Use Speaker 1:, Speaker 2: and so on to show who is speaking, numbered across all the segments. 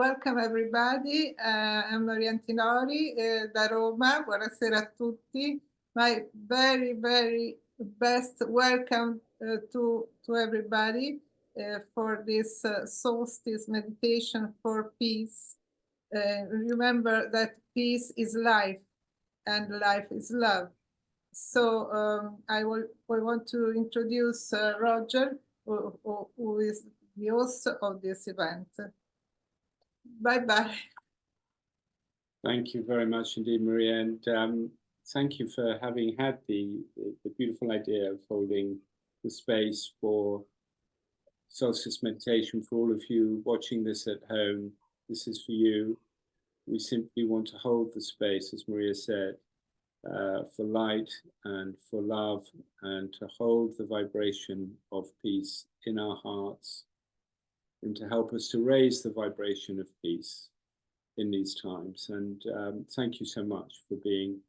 Speaker 1: welcome everybody. I'm Maria Antinori da Roma. Buonasera a tutti. My very, very best welcome to everybody for this solstice meditation for peace. Remember that peace is life and life is love. So I want to introduce Roger, who is the host of this event. Bye-bye.
Speaker 2: Thank you very much indeed, Maria, and thank you for having had the beautiful idea of holding the space for solstice meditation. For all of you watching this at home, this is for you. We simply want to hold the space, as Maria said, for light and for love, and to hold the vibration of peace in our hearts, and to help us to raise the vibration of peace in these times. And thank you so much for being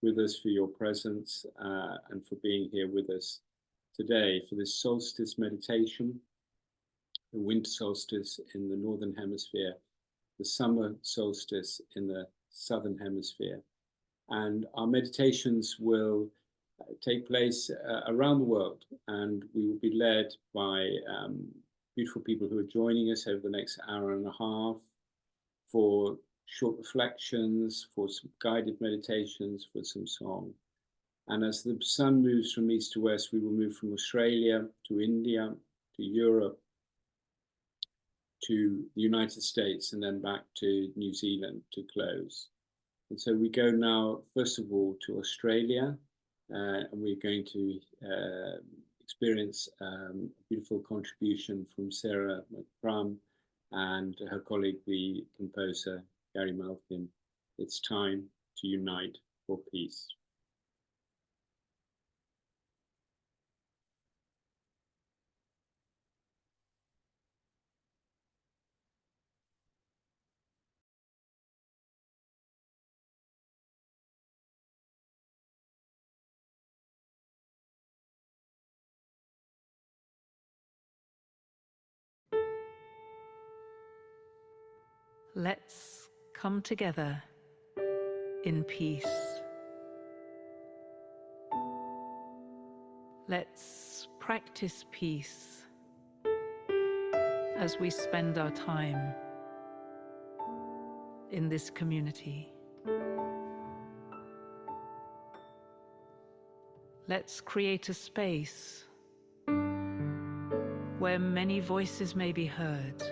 Speaker 2: with us, for your presence, and for being here with us today for this solstice meditation, the winter solstice in the northern hemisphere, the summer solstice in the southern hemisphere. And our meditations will take place around the world, and we will be led by beautiful people who are joining us over the next hour and a half for short reflections, for some guided meditations, for some song. And as the sun moves from east to west, we will move from Australia to India, to Europe, to the United States, and then back to New Zealand to close. And so we go now, first of all, to Australia, and we're going to experience a beautiful contribution from Sarah McCrum and her colleague, the composer Gary Malkin. It's time to unite for peace.
Speaker 3: Let's come together in peace. Let's practice peace as we spend our time in this community. Let's create a space where many voices may be heard,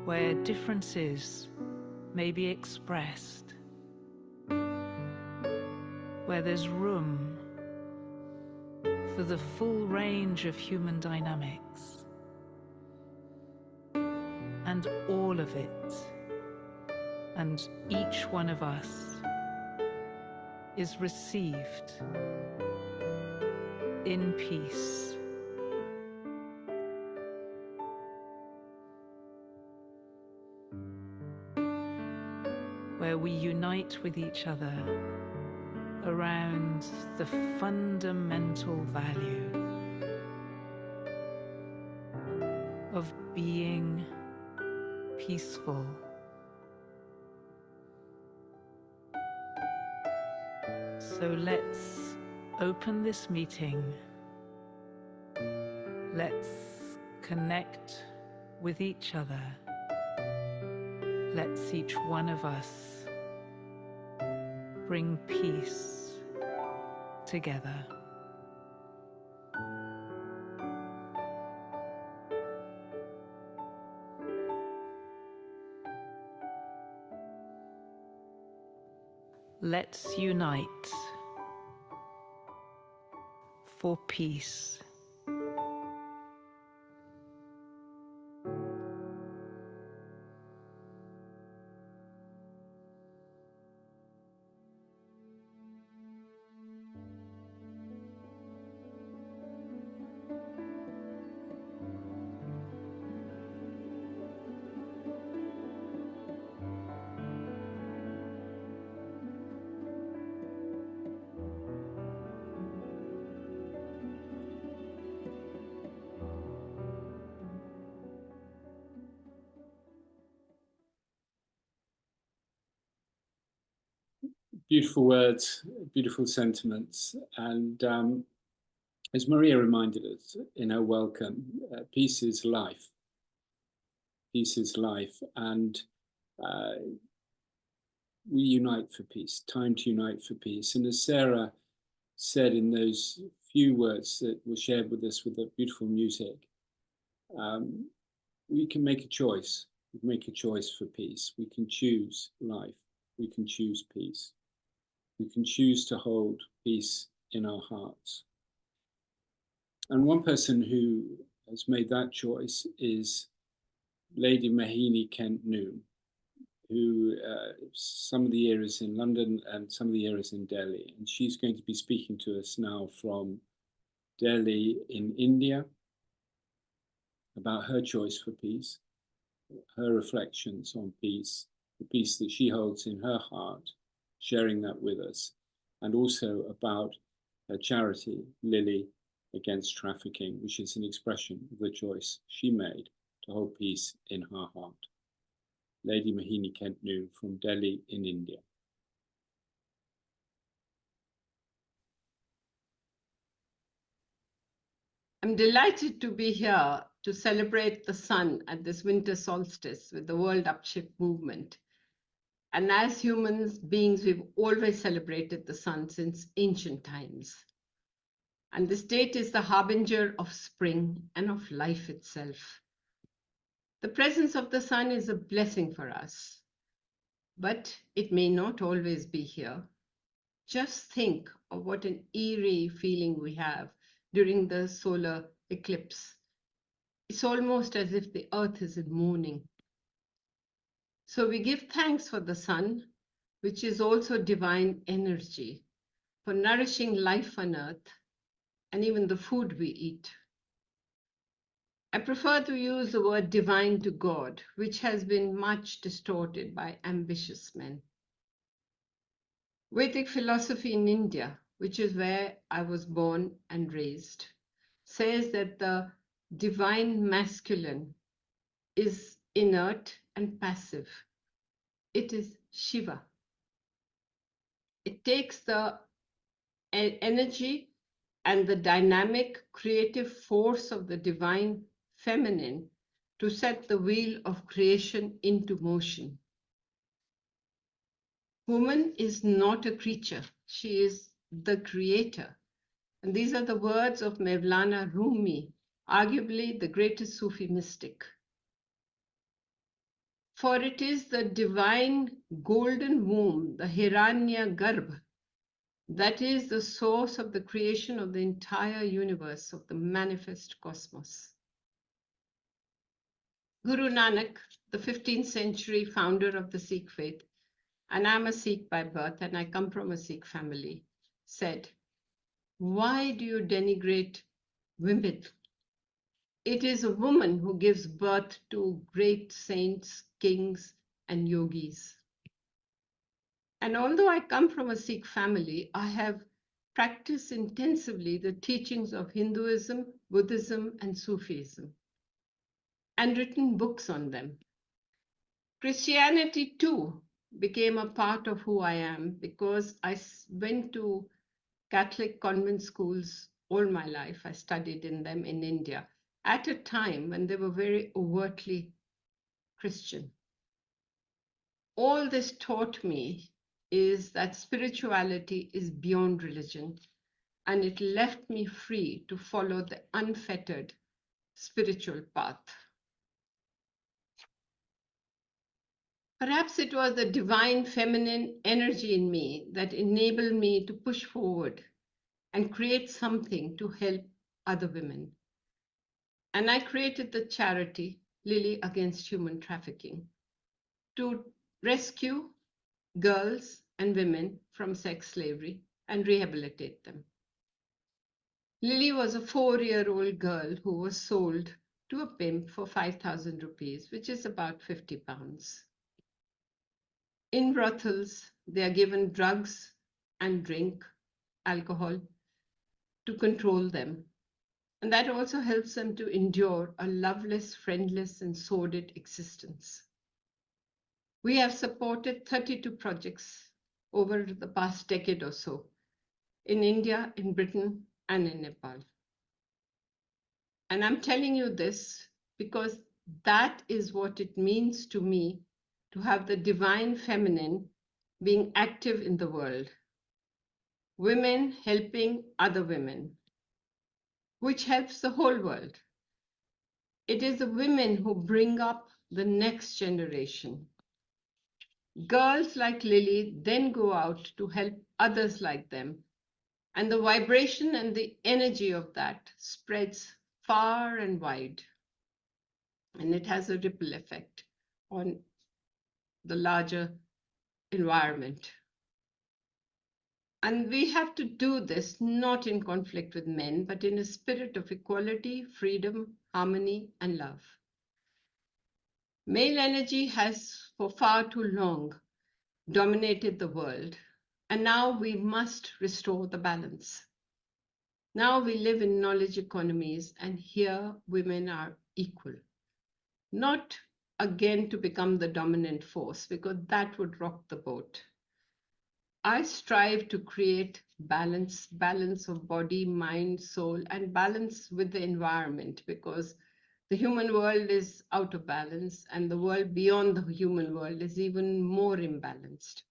Speaker 3: where differences may be expressed, where there's room for the full range of human dynamics, and all of it, and each one of us, is received in peace. Where we unite with each other around the fundamental value of being peaceful. So let's open this meeting. Let's connect with each other. Let's each one of us bring peace together. Let's unite for peace.
Speaker 2: Beautiful words, beautiful sentiments. And as Maria reminded us in her welcome, peace is life. Peace is life. And we unite for peace, time to unite for peace. And as Sarah said in those few words that were shared with us with the beautiful music, we can make a choice. We can make a choice for peace. We can choose life. We can choose peace. We can choose to hold peace in our hearts. And one person who has made that choice is Lady Mahini Kent Noon, who some of the year is in London and some of the year is in Delhi. And she's going to be speaking to us now from Delhi in India about her choice for peace, her reflections on peace, the peace that she holds in her heart, sharing that with us, and also about her charity, Lily Against Trafficking, which is an expression of the choice she made to hold peace in her heart. Lady Mahini Kent Noon from Delhi in India.
Speaker 4: I'm delighted to be here to celebrate the sun at this winter solstice with the World UPSHIFT movement. And as humans beings, we've always celebrated the sun since ancient times. And this date is the harbinger of spring and of life itself. The presence of the sun is a blessing for us, but it may not always be here. Just think of what an eerie feeling we have during the solar eclipse. It's almost as if the earth is in mourning. So we give thanks for the sun, which is also divine energy, for nourishing life on earth and even the food we eat. I prefer to use the word divine to God, which has been much distorted by ambitious men. Vedic philosophy in India, which is where I was born and raised, says that the divine masculine is inert and passive. It is Shiva. It takes the energy and the dynamic creative force of the divine feminine to set the wheel of creation into motion. Woman is not a creature, she is the creator. And these are the words of Mevlana Rumi, arguably the greatest Sufi mystic. For it is the divine golden womb, the Hiranya Garbh, that is the source of the creation of the entire universe, of the manifest cosmos. Guru Nanak, the 15th century founder of the Sikh faith, and I'm a Sikh by birth and I come from a Sikh family, said, "Why do you denigrate women? It is a woman who gives birth to great saints, kings, and yogis." And although I come from a Sikh family, I have practiced intensively the teachings of Hinduism, Buddhism, and Sufism, and written books on them. Christianity, too, became a part of who I am because I went to Catholic convent schools all my life. I studied in them in India at a time when they were very overtly Christian. All this taught me is that spirituality is beyond religion, and it left me free to follow the unfettered spiritual path. Perhaps it was the divine feminine energy in me that enabled me to push forward and create something to help other women. And I created the charity Lily Against Human Trafficking to rescue girls and women from sex slavery and rehabilitate them. Lily was a 4-year-old girl who was sold to a pimp for 5,000 rupees, which is about 50 pounds. In brothels, they are given drugs and drink, alcohol, to control them. And that also helps them to endure a loveless, friendless, and sordid existence. We have supported 32 projects over the past decade or so in India, in Britain, and in Nepal. And I'm telling you this because that is what it means to me to have the divine feminine being active in the world. Women helping other women, which helps the whole world. It is the women who bring up the next generation. Girls like Lily then go out to help others like them. And the vibration and the energy of that spreads far and wide. And it has a ripple effect on the larger environment. And we have to do this not in conflict with men, but in a spirit of equality, freedom, harmony, and love. Male energy has for far too long dominated the world, and now we must restore the balance. Now we live in knowledge economies, and here women are equal. Not again to become the dominant force, because that would rock the boat. I strive to create balance of body, mind, soul, and balance with the environment, because the human world is out of balance and the world beyond the human world is even more imbalanced.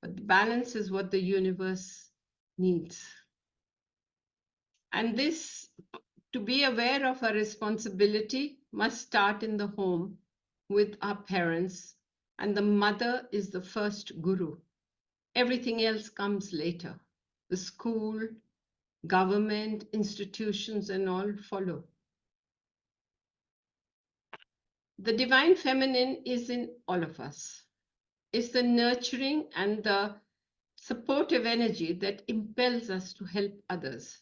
Speaker 4: But the balance is what the universe needs. And this, to be aware of our responsibility, must start in the home with our parents, and the mother is the first guru. Everything else comes later. The school, government, institutions, and all follow. The divine feminine is in all of us. It's the nurturing and the supportive energy that impels us to help others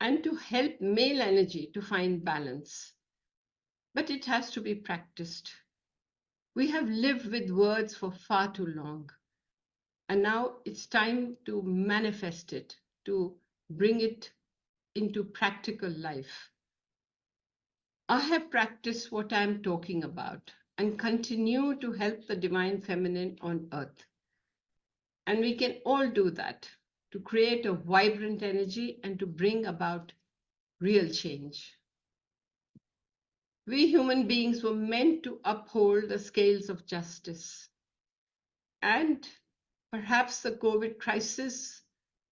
Speaker 4: and to help male energy to find balance. But it has to be practiced. We have lived with words for far too long. And now it's time to manifest it, to bring it into practical life. I have practiced what I'm talking about and continue to help the divine feminine on earth. And we can all do that to create a vibrant energy and to bring about real change. We human beings were meant to uphold the scales of justice. And perhaps the COVID crisis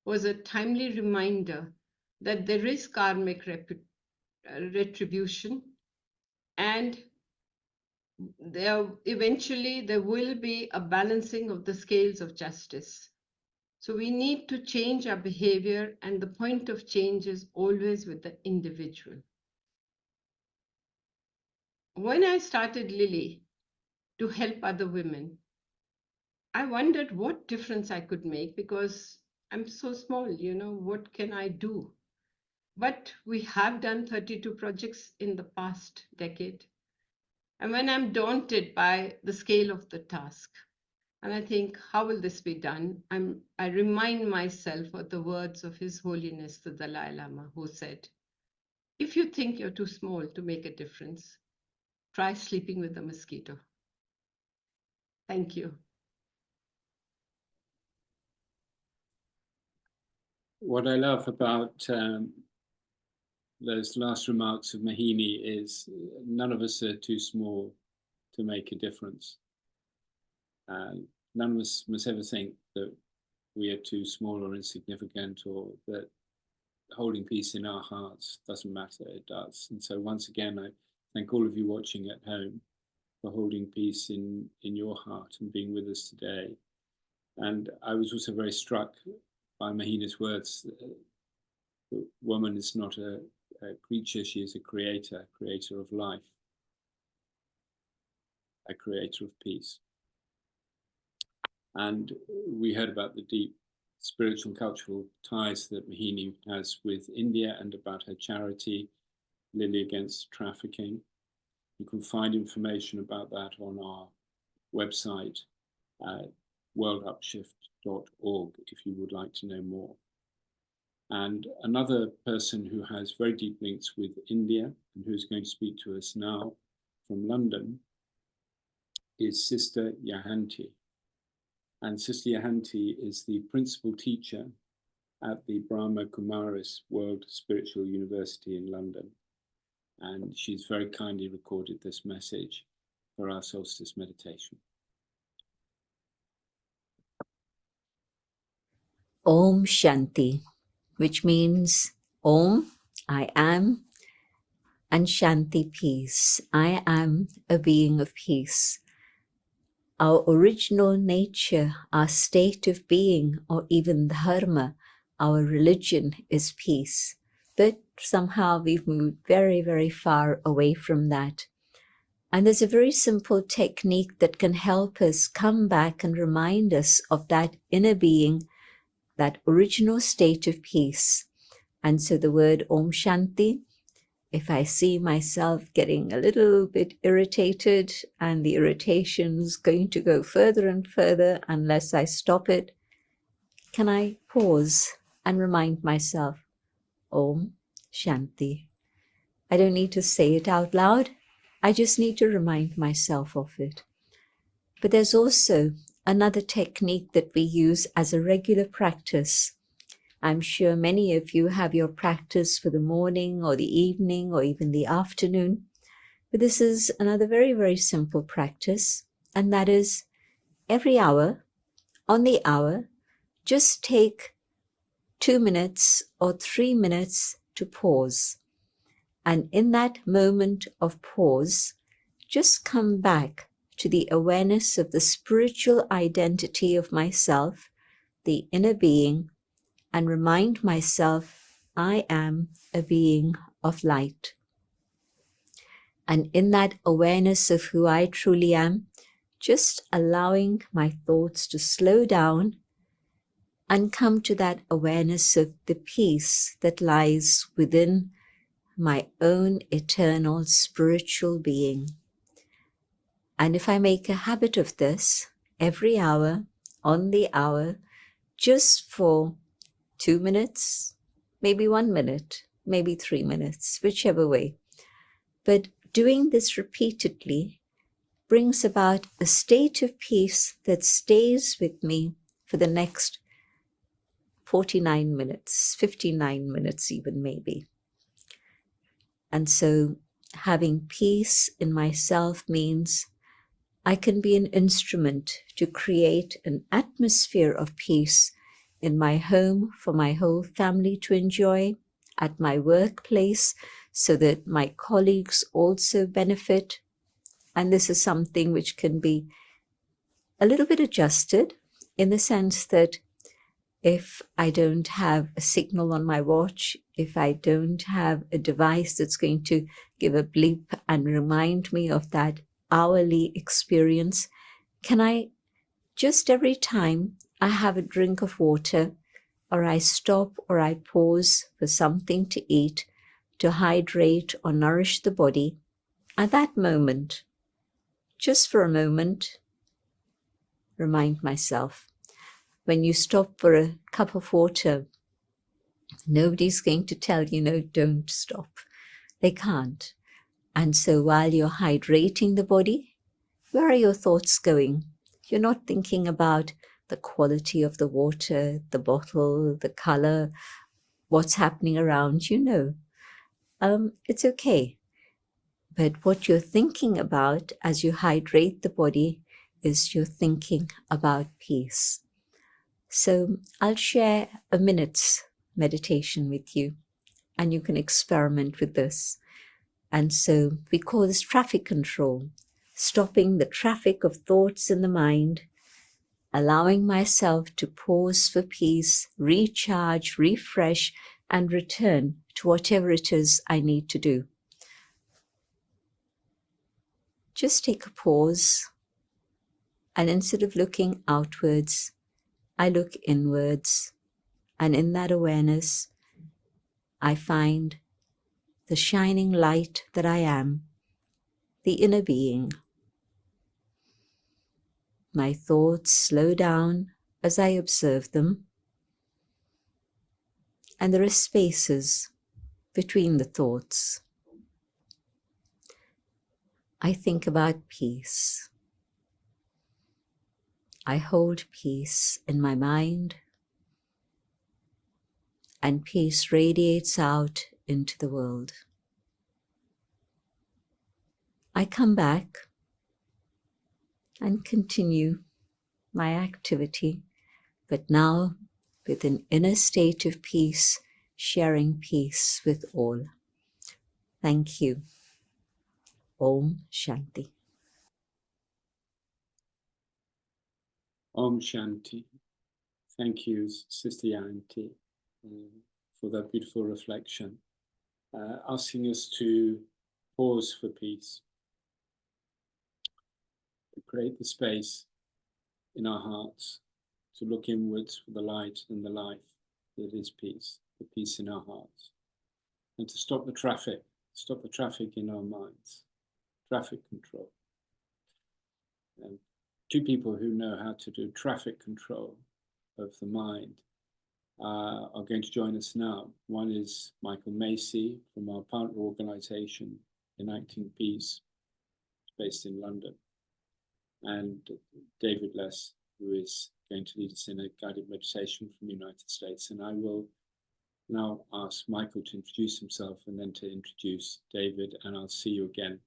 Speaker 4: was a timely reminder that there is karmic retribution, and eventually there will be a balancing of the scales of justice. So we need to change our behavior, and the point of change is always with the individual. When I started Lily to help other women, I wondered what difference I could make, because I'm so small, what can I do? But we have done 32 projects in the past decade. And when I'm daunted by the scale of the task, and I think, how will this be done? I remind myself of the words of His Holiness the Dalai Lama, who said, if you think you're too small to make a difference, try sleeping with a mosquito. Thank you.
Speaker 2: What I love about those last remarks of Mohini is none of us are too small to make a difference. None of us must ever think that we are too small or insignificant, or that holding peace in our hearts doesn't matter. It does. And so once again, I thank all of you watching at home for holding peace in your heart and being with us today. And I was also very struck by Mohini's words. The woman is not a creature, she is a creator of life, a creator of peace. And we heard about the deep spiritual and cultural ties that Mohini has with India, and about her charity, Lily Against Trafficking. You can find information about that on our website, worldupshift.org, if you would like to know more. And another person who has very deep links with India and who's going to speak to us now from London is Sister Yahanti. And Sister Yahanti is the principal teacher at the Brahma Kumaris World Spiritual University in London. And she's very kindly recorded this message for our solstice meditation.
Speaker 5: Om Shanti, which means Om, I am, and Shanti, peace. I am a being of peace. Our original nature, our state of being, or even dharma, our religion is peace. But somehow we've moved very, very far away from that. And there's a very simple technique that can help us come back and remind us of that inner being, that original state of peace. And so the word Om Shanti, if I see myself getting a little bit irritated and the irritation's going to go further and further unless I stop it, can I pause and remind myself, Om Shanti. I don't need to say it out loud. I just need to remind myself of it. But there's also another technique that we use as a regular practice. I'm sure many of you have your practice for the morning or the evening or even the afternoon. But this is another very, very simple practice. And that is every hour, on the hour, just take 2 minutes or 3 minutes to pause. And in that moment of pause, just come back to the awareness of the spiritual identity of myself, the inner being, and remind myself, I am a being of light. And in that awareness of who I truly am, just allowing my thoughts to slow down and come to that awareness of the peace that lies within my own eternal spiritual being. And if I make a habit of this every hour, on the hour, just for 2 minutes, maybe 1 minute, maybe 3 minutes, whichever way. But doing this repeatedly brings about a state of peace that stays with me for the next 49 minutes, 59 minutes even maybe. And so having peace in myself means I can be an instrument to create an atmosphere of peace in my home for my whole family to enjoy, at my workplace so that my colleagues also benefit. And this is something which can be a little bit adjusted in the sense that if I don't have a signal on my watch, if I don't have a device that's going to give a bleep and remind me of that hourly experience, can I just every time I have a drink of water, or I stop or I pause for something to eat, to hydrate or nourish the body, at that moment, just for a moment, remind myself. When you stop for a cup of water, nobody's going to tell you, no, don't stop. They can't. And so while you're hydrating the body, where are your thoughts going? You're not thinking about the quality of the water, the bottle, the color, what's happening around you. It's okay. But what you're thinking about as you hydrate the body is you're thinking about peace. So I'll share a minute's meditation with you, and you can experiment with this. And so we call this traffic control, stopping the traffic of thoughts in the mind, allowing myself to pause for peace, recharge, refresh, and return to whatever it is I need to do. Just take a pause, and instead of looking outwards, I look inwards, and in that awareness, I find the shining light that I am, the inner being. My thoughts slow down as I observe them, and there are spaces between the thoughts. I think about peace. I hold peace in my mind, and peace radiates out into the world. I come back and continue my activity, but now with an inner state of peace, sharing peace with all. Thank you. Om Shanti.
Speaker 2: Om Shanti. Thank you, Sister Yanti, for that beautiful reflection, asking us to pause for peace, to create the space in our hearts, to look inwards for the light and the life that is peace, the peace in our hearts, and to stop the traffic in our minds, traffic control. And two people who know how to do traffic control of the mind are going to join us now. One is Michael Macy from our partner organization, Enacting Peace, based in London, and David Less, who is going to lead us in a guided meditation from the United States. And I will now ask Michael to introduce himself and then to introduce David, and I'll see you again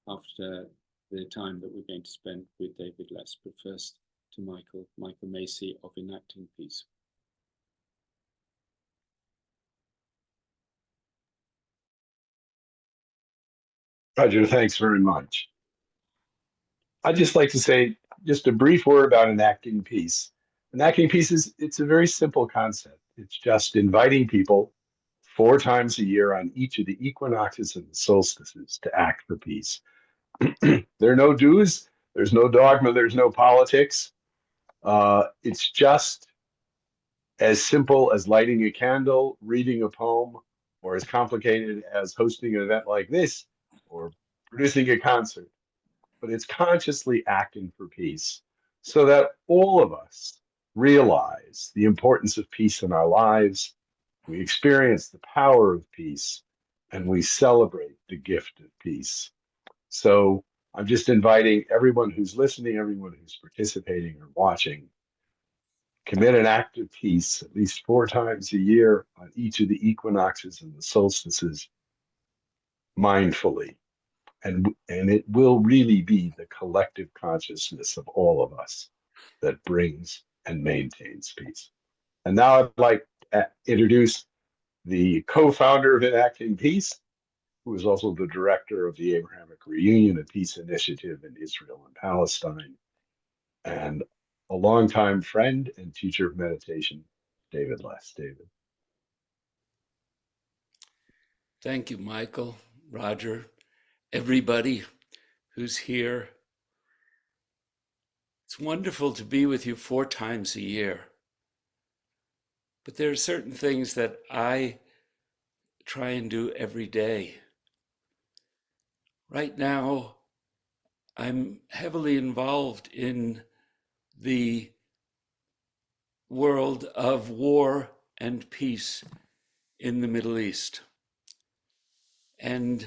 Speaker 2: after the time that we're going to spend with David Less. But first to Michael Macy of Enacting Peace.
Speaker 6: Roger, thanks very much. I'd just like to say just a brief word about enacting peace. Enacting peace it's a very simple concept. It's just inviting people 4 times a year on each of the equinoxes and the solstices to act for peace. There are no dues, there's no dogma, there's no politics. It's just as simple as lighting a candle, reading a poem, or as complicated as hosting an event like this, or producing a concert. But it's consciously acting for peace so that all of us realize the importance of peace in our lives, we experience the power of peace, and we celebrate the gift of peace. So I'm just inviting everyone who's listening, everyone who's participating or watching, commit an act of peace at least 4 times a year on each of the equinoxes and the solstices mindfully. And it will really be the collective consciousness of all of us that brings and maintains peace. And now I'd like to introduce the co-founder of Enacting Peace, who is also the director of the Abrahamic Reunion and Peace Initiative in Israel and Palestine, and a longtime friend and teacher of meditation, David Less. David.
Speaker 7: Thank you, Michael, Roger, everybody who's here. It's wonderful to be with you 4 times a year. But there are certain things that I try and do every day. Right now, I'm heavily involved in the world of war and peace in the Middle East. And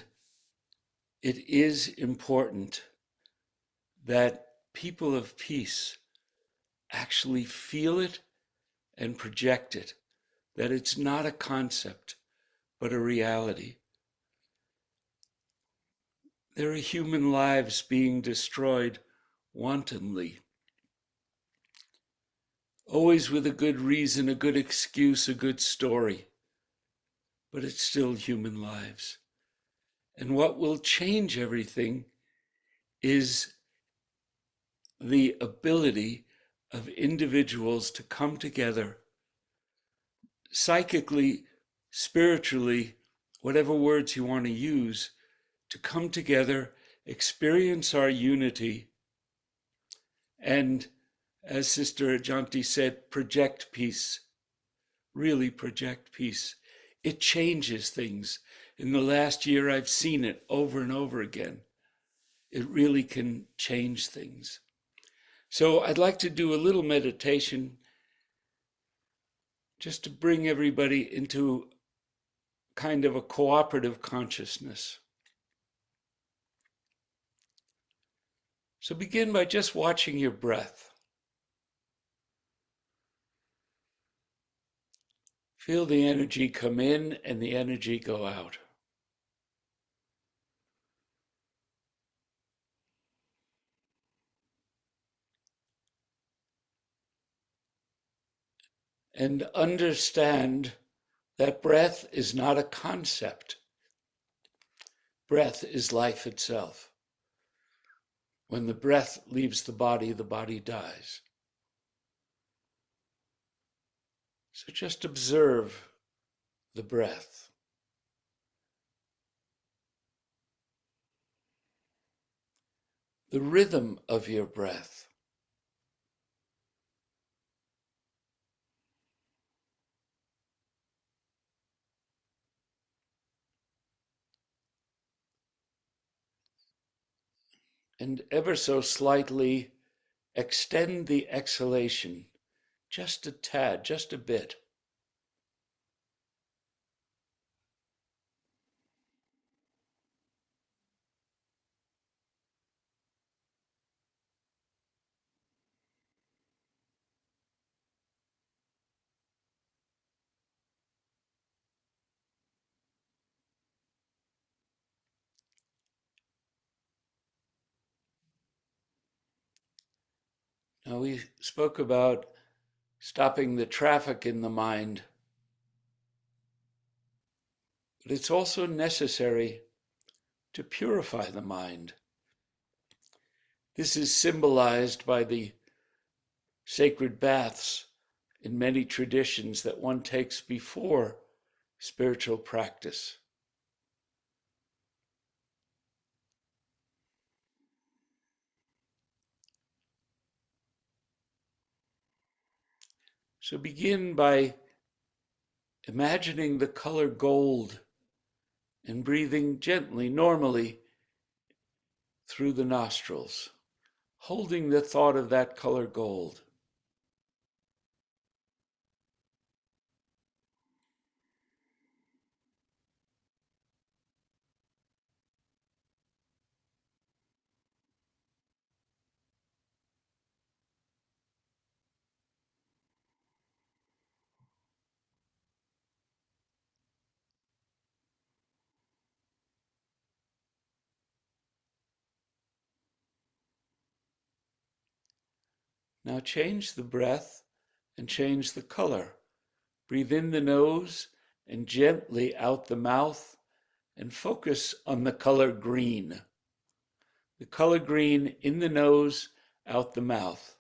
Speaker 7: it is important that people of peace actually feel it and project it, that it's not a concept, but a reality. There are human lives being destroyed wantonly, always with a good reason, a good excuse, a good story, but it's still human lives. And what will change everything is the ability of individuals to come together psychically, spiritually, whatever words you want to use, to come together, experience our unity, and, as Sister Janti said, project peace, really project peace. It changes things. In the last year, I've seen it over and over again. It really can change things. So I'd like to do a little meditation just to bring everybody into kind of a cooperative consciousness. So begin by just watching your breath. Feel the energy come in and the energy go out. And understand that breath is not a concept. Breath is life itself. When the breath leaves the body dies. So just observe the breath. The rhythm of your breath. And ever so slightly extend the exhalation, just a tad, just a bit. Now we spoke about stopping the traffic in the mind, but it's also necessary to purify the mind. This is symbolized by the sacred baths in many traditions that one takes before spiritual practice. So begin by imagining the color gold and breathing gently, normally, through the nostrils, holding the thought of that color gold. Now change the breath and change the color. Breathe in the nose and gently out the mouth, and focus on the color green. The color green in the nose, out the mouth.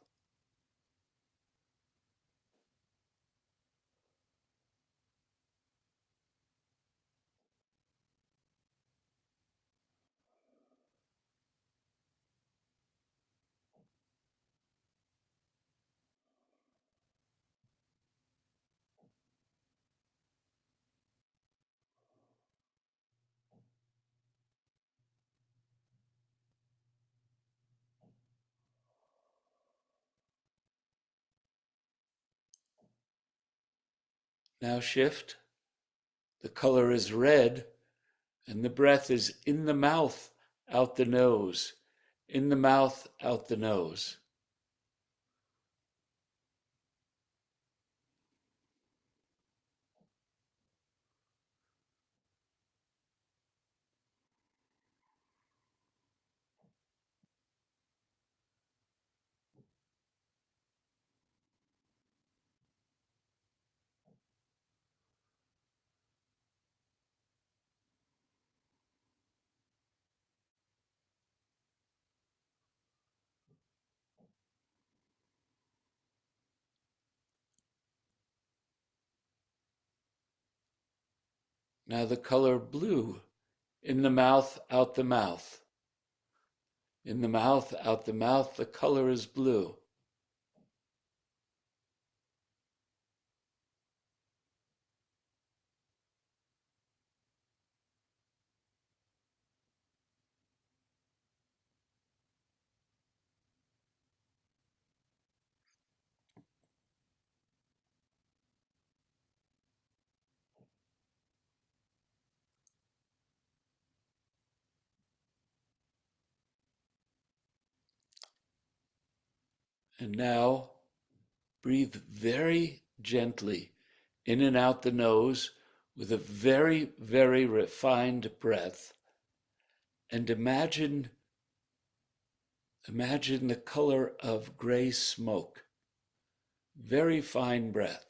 Speaker 7: Now shift. The color is red, and the breath is in the mouth, out the nose. In the mouth, out the nose. Now the color blue, in the mouth, out the mouth. In the mouth, out the mouth, the color is blue. And now breathe very gently in and out the nose with a very, very refined breath. And imagine the color of gray smoke. Very fine breath.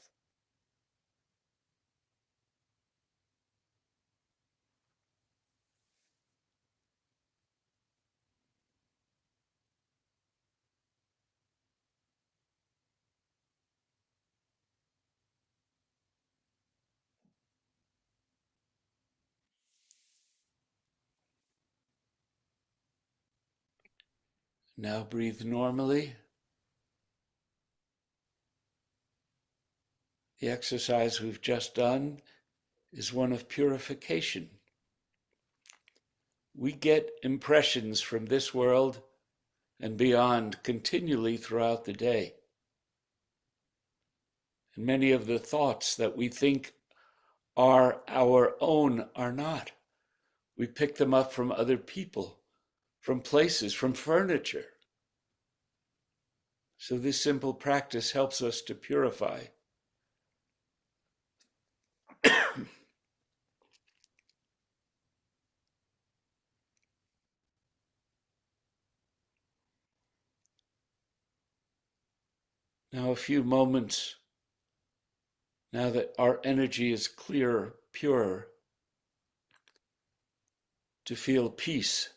Speaker 7: Now breathe normally. The exercise we've just done is one of purification. We get impressions from this world and beyond continually throughout the day. And many of the thoughts that we think are our own are not. We pick them up from other people, from places, from furniture. So this simple practice helps us to purify. Now a few moments, now that our energy is clear, pure, to feel peace.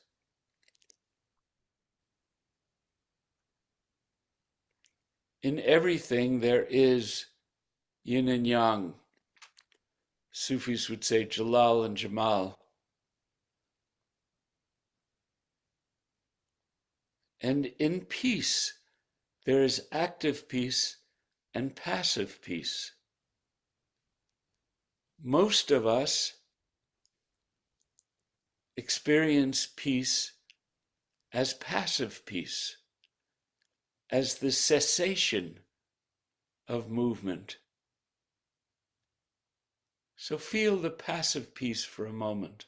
Speaker 7: In everything there is yin and yang. Sufis would say Jalal and Jamal. And in peace, there is active peace and passive peace. Most of us experience peace as passive peace, as the cessation of movement. So feel the passive peace for a moment.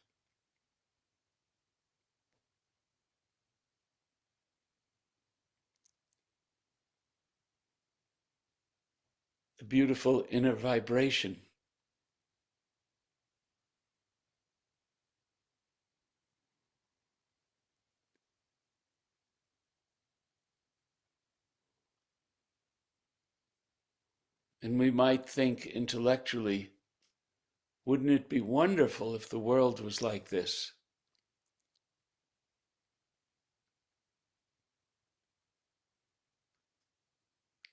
Speaker 7: A beautiful inner vibration. And we might think intellectually, wouldn't it be wonderful if the world was like this?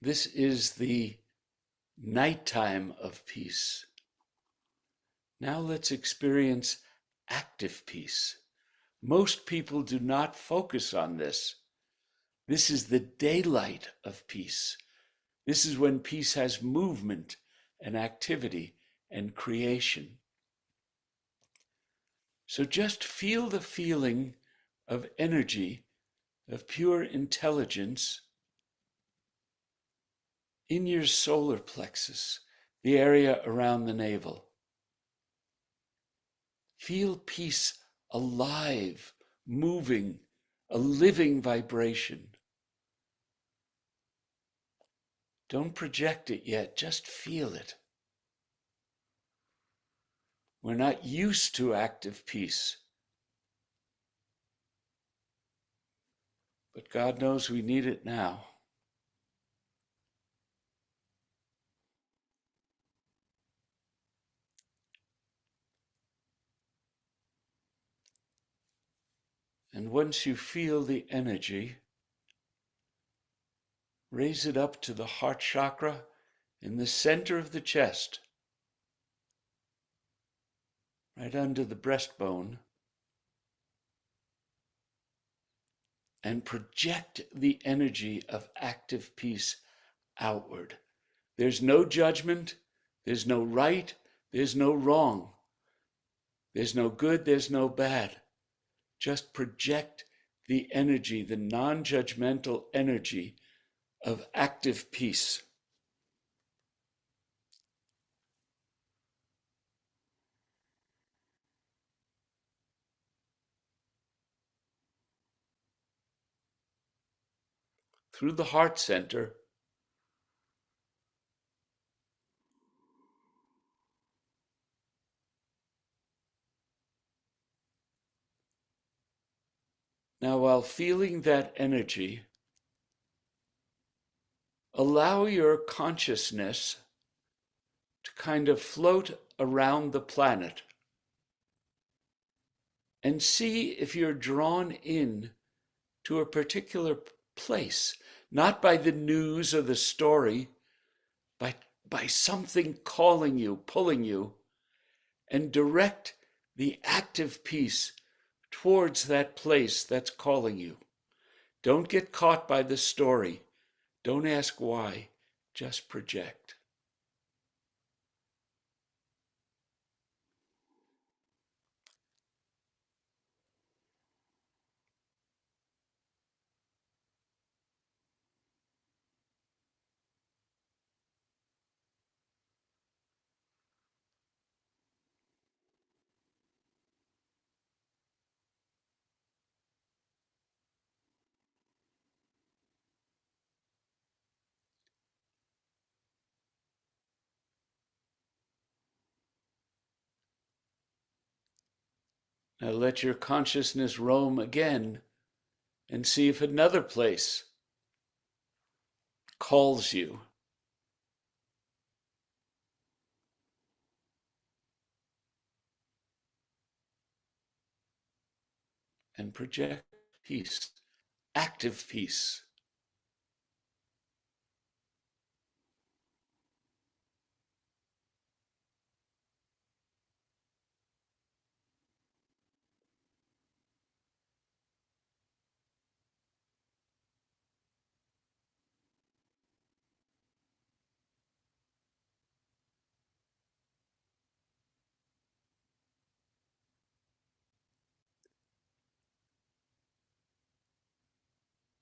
Speaker 7: This is the nighttime of peace. Now let's experience active peace. Most people do not focus on this. This is the daylight of peace. This is when peace has movement and activity and creation. So just feel the feeling of energy, of pure intelligence in your solar plexus, the area around the navel. Feel peace alive, moving, a living vibration. Don't project it yet, just feel it. We're not used to active peace. But God knows we need it now. And once you feel the energy, raise it up to the heart chakra in the center of the chest, right under the breastbone, and project the energy of active peace outward. There's no judgment, there's no right, there's no wrong, there's no good, there's no bad. Just project the energy, the non-judgmental energy of active peace. Through the heart center, Now, while feeling that energy, allow your consciousness to kind of float around the planet and see if you're drawn in to a particular place, not by the news or the story, but by something calling you, pulling you, and direct the active piece towards that place that's calling you. Don't get caught by the story. Don't ask why, just project. Now let your consciousness roam again and see if another place calls you. And project peace, active peace.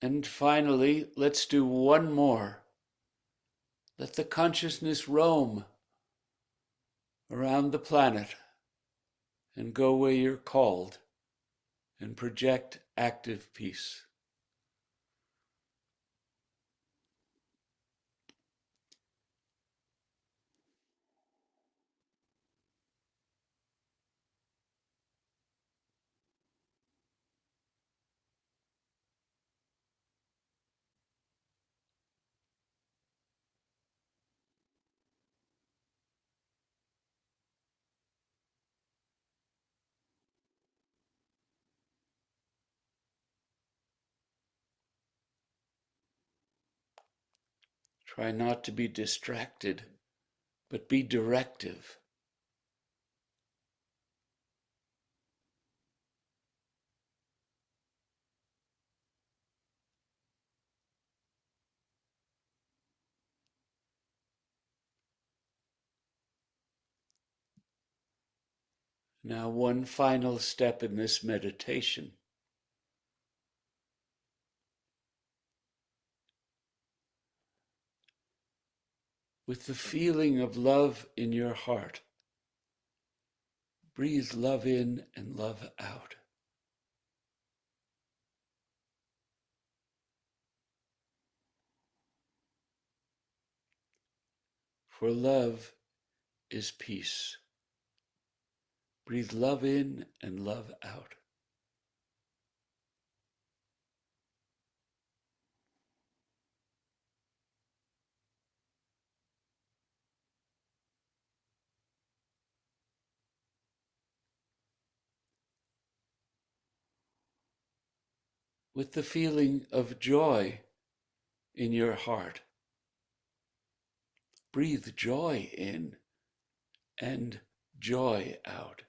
Speaker 7: And finally, let's do one more. Let the consciousness roam around the planet and go where you're called and project active peace. Try not to be distracted, but be directive. Now, one final step in this meditation. With the feeling of love in your heart, breathe love in and love out. For love is peace. Breathe love in and love out. With the feeling of joy in your heart, breathe joy in and joy out.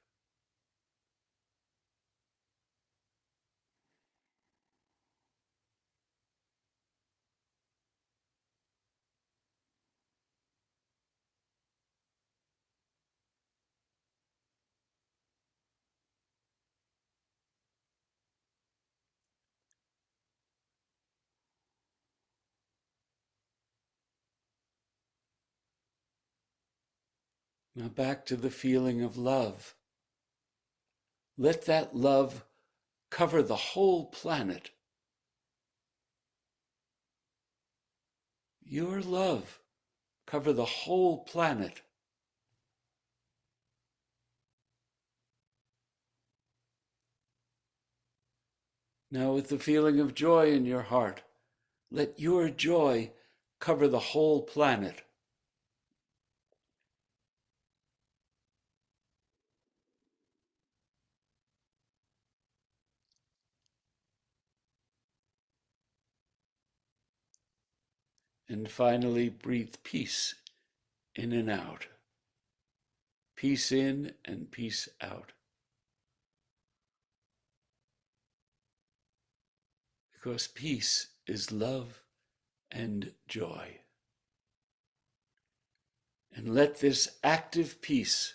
Speaker 7: Now back to the feeling of love. Let that love cover the whole planet. Your love cover the whole planet. Now, with the feeling of joy in your heart, let your joy cover the whole planet. And finally, breathe peace in and out. Peace in and peace out. Because peace is love and joy. And let this active peace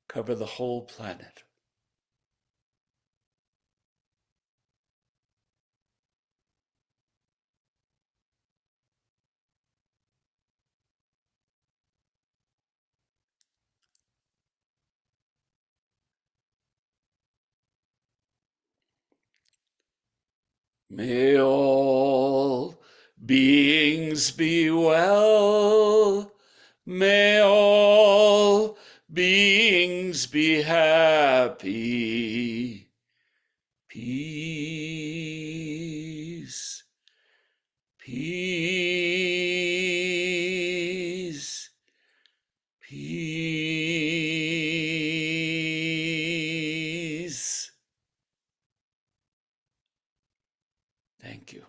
Speaker 7: cover the whole planet. May all beings be well. May all beings be happy. Peace, peace, peace. Thank you.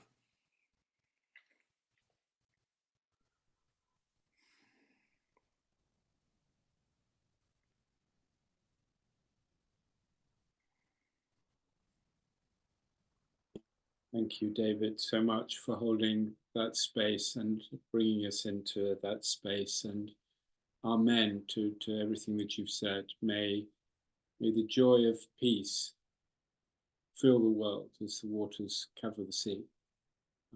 Speaker 2: Thank you, David, so much for holding that space and bringing us into that space. And amen to everything that you've said. May the joy of peace fill the world as the waters cover the sea.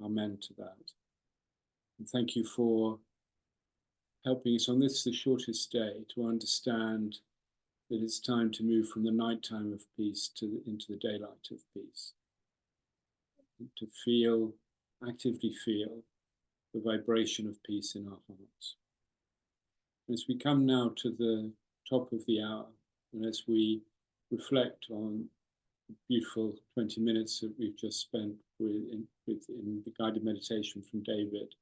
Speaker 2: Amen to that. And thank you for helping us on this, the shortest day, to understand that it's time to move from the nighttime of peace into the daylight of peace. To feel, actively feel the vibration of peace in our hearts. As we come now to the top of the hour, and as we reflect on the beautiful 20 minutes that we've just spent in the guided meditation from David,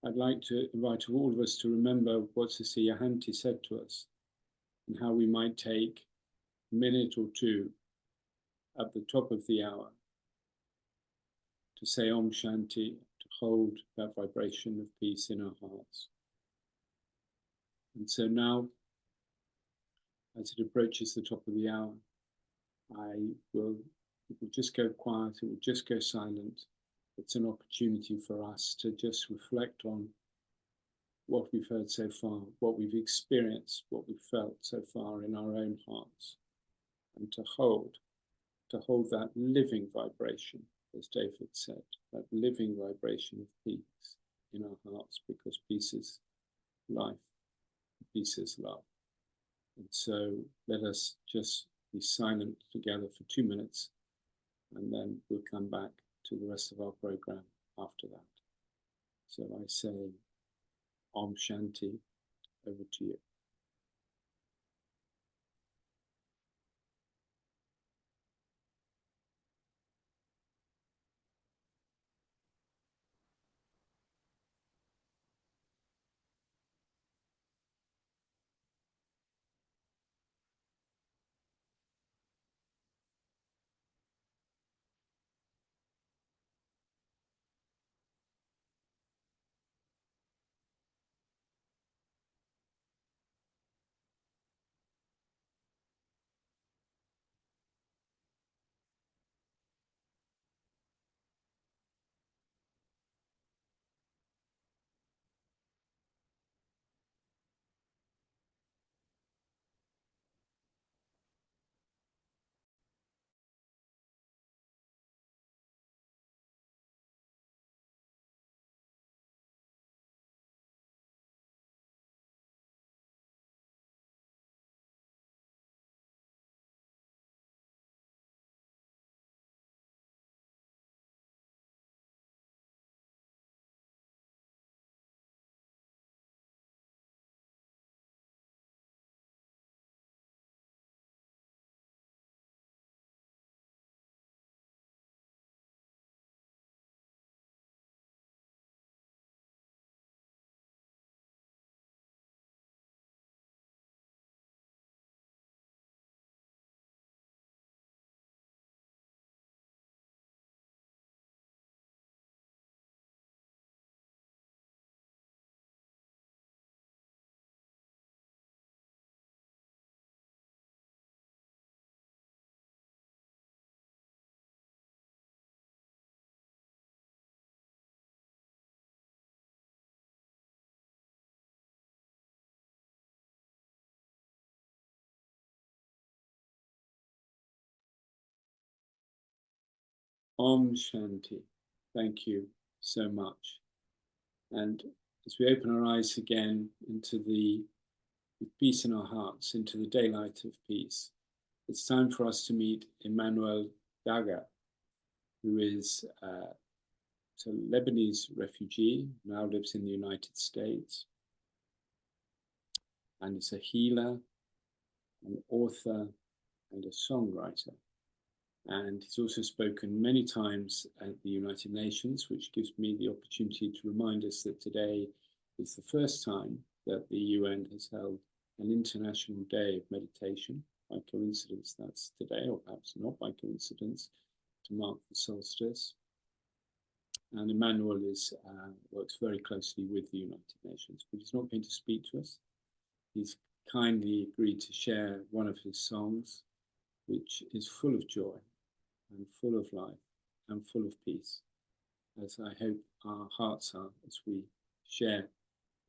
Speaker 2: I'd like to invite all of us to remember what Sister Yahanti said to us, and how we might take a minute or two at the top of the hour to say Om Shanti, to hold that vibration of peace in our hearts. And so now, as it approaches the top of the hour, it will just go quiet, it will just go silent. It's an opportunity for us to just reflect on what we've heard so far, what we've experienced, what we've felt so far in our own hearts, and to hold that living vibration, as David said, that living vibration of peace in our hearts, because peace is life, peace is love. And so let us just be silent together for 2 minutes, and then we'll come back to the rest of our program after that. So I say Om Shanti, over to you. Om Shanti. Thank you so much. And as we open our eyes again into the peace in our hearts, into the daylight of peace, it's time for us to meet Emmanuel Daga, who is a Lebanese refugee, now lives in the United States, and is a healer, an author, and a songwriter. And he's also spoken many times at the United Nations, which gives me the opportunity to remind us that today is the first time that the UN has held an International Day of Meditation. By coincidence, that's today, or perhaps not by coincidence, to mark the solstice. And Emmanuel works very closely with the United Nations, but he's not going to speak to us. He's kindly agreed to share one of his songs, which is full of joy and full of life and full of peace, as I hope our hearts are as we share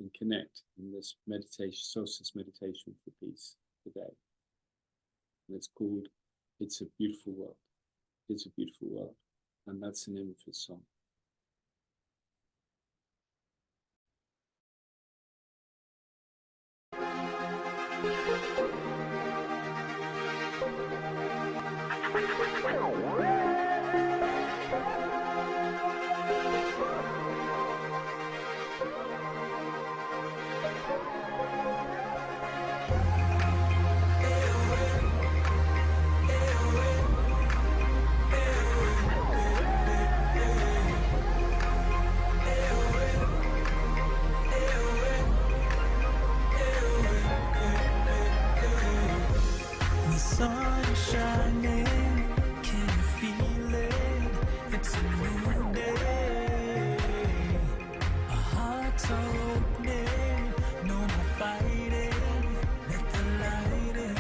Speaker 2: and connect in this meditation, solstice meditation for peace today. And it's called It's a Beautiful World. It's a Beautiful World. And that's the name of his song.
Speaker 8: The sun shining, can you feel it? It's a new day. Our hearts are opening, no more fighting. Let the light in.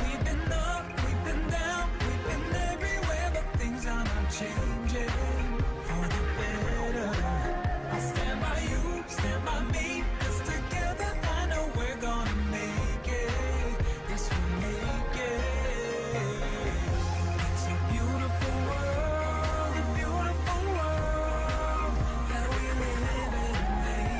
Speaker 8: We've been up, we've been down, we've been everywhere, but things are not changing for the better. I'll stand by you, stand by me, 'cause together I know we're gonna make it. Yes, we'll make it. It's a beautiful world that we live in and make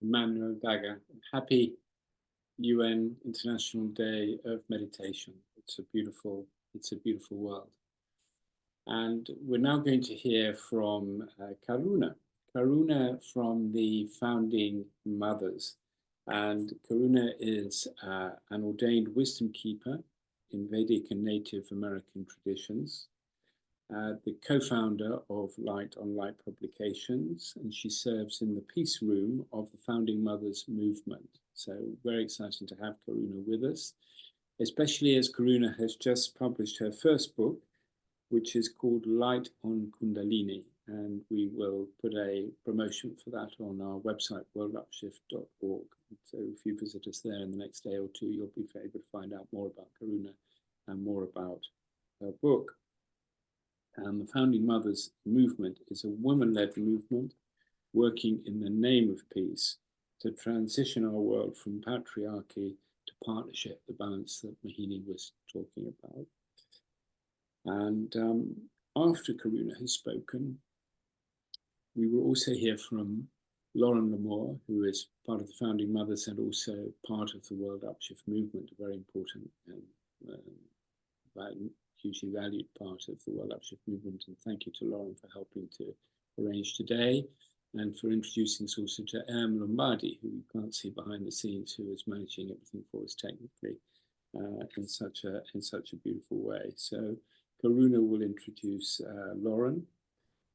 Speaker 2: Manuel Daga. Happy UN International Day of Meditation. It's a beautiful world. And we're now going to hear from Karuna. Karuna from the Founding Mothers. And Karuna is an ordained wisdom keeper in Vedic and Native American traditions, the co-founder of Light on Light Publications, and she serves in the Peace Room of the Founding Mothers movement. So very exciting to have Karuna with us, especially as Karuna has just published her first book, which is called Light on Kundalini. And we will put a promotion for that on our website, worldupshift.org. So if you visit us there in the next day or two, you'll be able to find out more about Karuna and more about her book. And the Founding Mothers movement is a woman-led movement working in the name of peace to transition our world from patriarchy to partnership, the balance that Mohini was talking about. And after Karuna has spoken, we will also hear from Lauren Lamore, who is part of the Founding Mothers and also part of the World Upshift movement, a very important and hugely valued part of the World Upshift movement. And thank you to Lauren for helping to arrange today and for introducing us also to Lombardi, who you can't see behind the scenes, who is managing everything for us technically in such a beautiful way. So Karuna will introduce Lauren.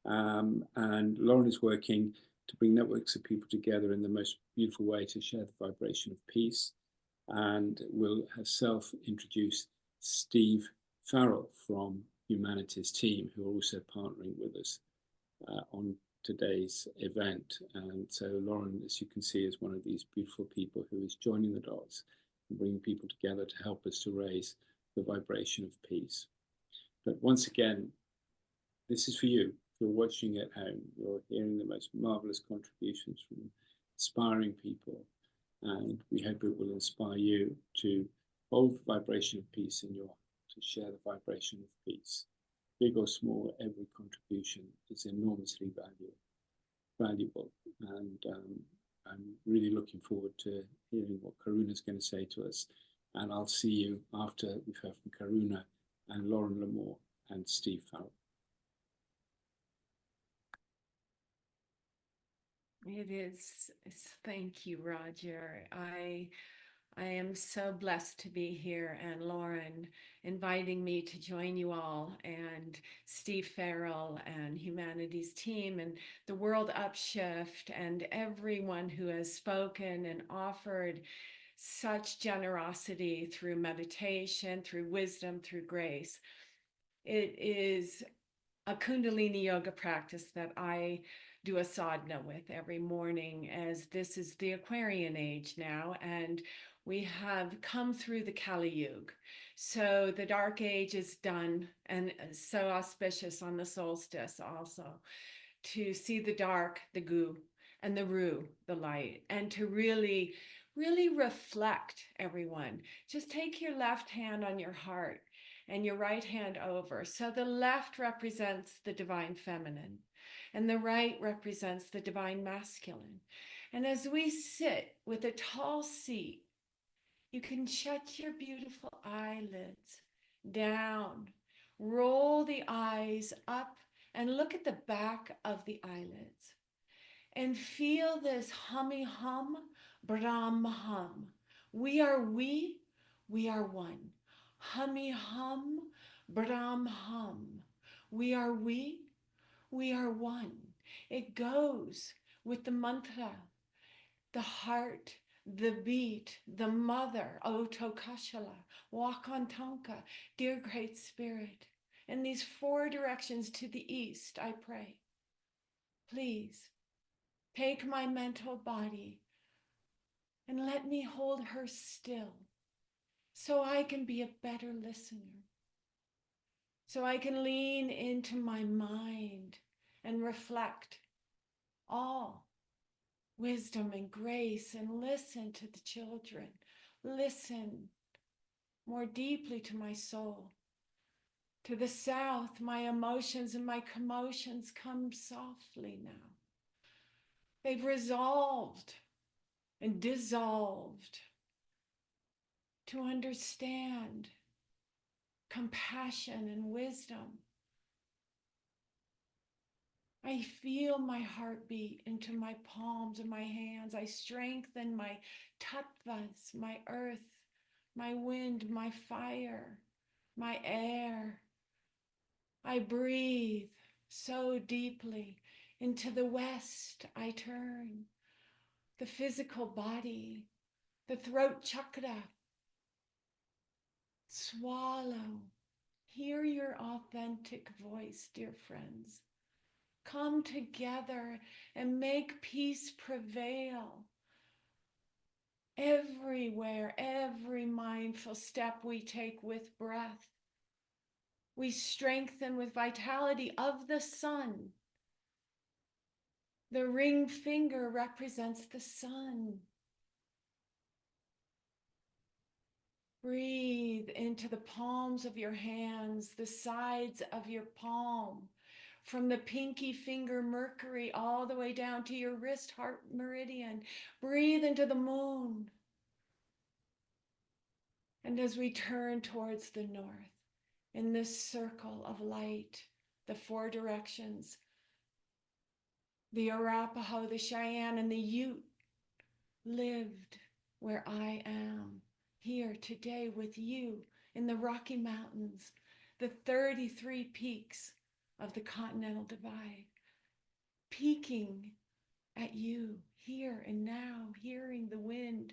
Speaker 2: And Lauren is working to bring networks of people together in the most beautiful way to share the vibration of peace, and will herself introduce Steve Farrell from Humanity's team, who are also partnering with us on today's event. And so Lauren, as you can see, is one of these beautiful people who is joining the dots and bringing people together to help us to raise the vibration of peace. But once again, this is for you. If you're watching at home, you're hearing the most marvelous contributions from inspiring people. And we hope it will inspire you to hold the vibration of peace in your heart, to share the vibration of peace. Big or small, every contribution is enormously valuable. And I'm really looking forward to hearing what Karuna is going to say to us. And I'll see you after we've heard from Karuna and Lauren Lamore and Steve Farrell.
Speaker 9: Thank you, Roger. I am so blessed to be here, and Lauren inviting me to join you all, and Steve Farrell and Humanity's team and the World Upshift and everyone who has spoken and offered such generosity through meditation, through wisdom, through grace. It is a Kundalini yoga practice that I do a sadhana with every morning, as this is the Aquarian age now, and we have come through the Kali Yuga. So the dark age is done, and so auspicious on the solstice also, to see the dark, the gu, and the ru, the light, and to really reflect, everyone. Just take your left hand on your heart and your right hand over. So the left represents the divine feminine and the right represents the divine masculine. And as we sit with a tall seat, you can shut your beautiful eyelids down, roll the eyes up, and look at the back of the eyelids. And feel this hummy hum, Brahm hum. We are one. Hummy hum, Brahm hum. We are one. It goes with the mantra, the heart, the beat, the mother, Oto Kashala, walk on Tonka, dear Great Spirit. In these 4 directions to the east, I pray. Please take my mental body and let me hold her still so I can be a better listener, so I can lean into my mind and reflect all wisdom and grace and listen to the children, listen more deeply to my soul. To the south, my emotions and my commotions come softly now. They've resolved and dissolved, to understand compassion and wisdom. I feel my heartbeat into my palms and my hands. I strengthen my tattvas, my earth, my wind, my fire, my air. I breathe so deeply. Into the west I turn, the physical body, the throat chakra. Swallow. Hear your authentic voice, dear friends. Come together and make peace prevail. Everywhere, every mindful step we take with breath, we strengthen with vitality of the sun. The ring finger represents the sun. Breathe into the palms of your hands, the sides of your palm, from the pinky finger Mercury all the way down to your wrist heart meridian. Breathe into the moon. And as we turn towards the north, in this circle of light, the four directions, the Arapaho, the Cheyenne, and the Ute lived where I am, here today with you in the Rocky Mountains, the 33 peaks of the Continental Divide, peeking at you here and now, hearing the wind,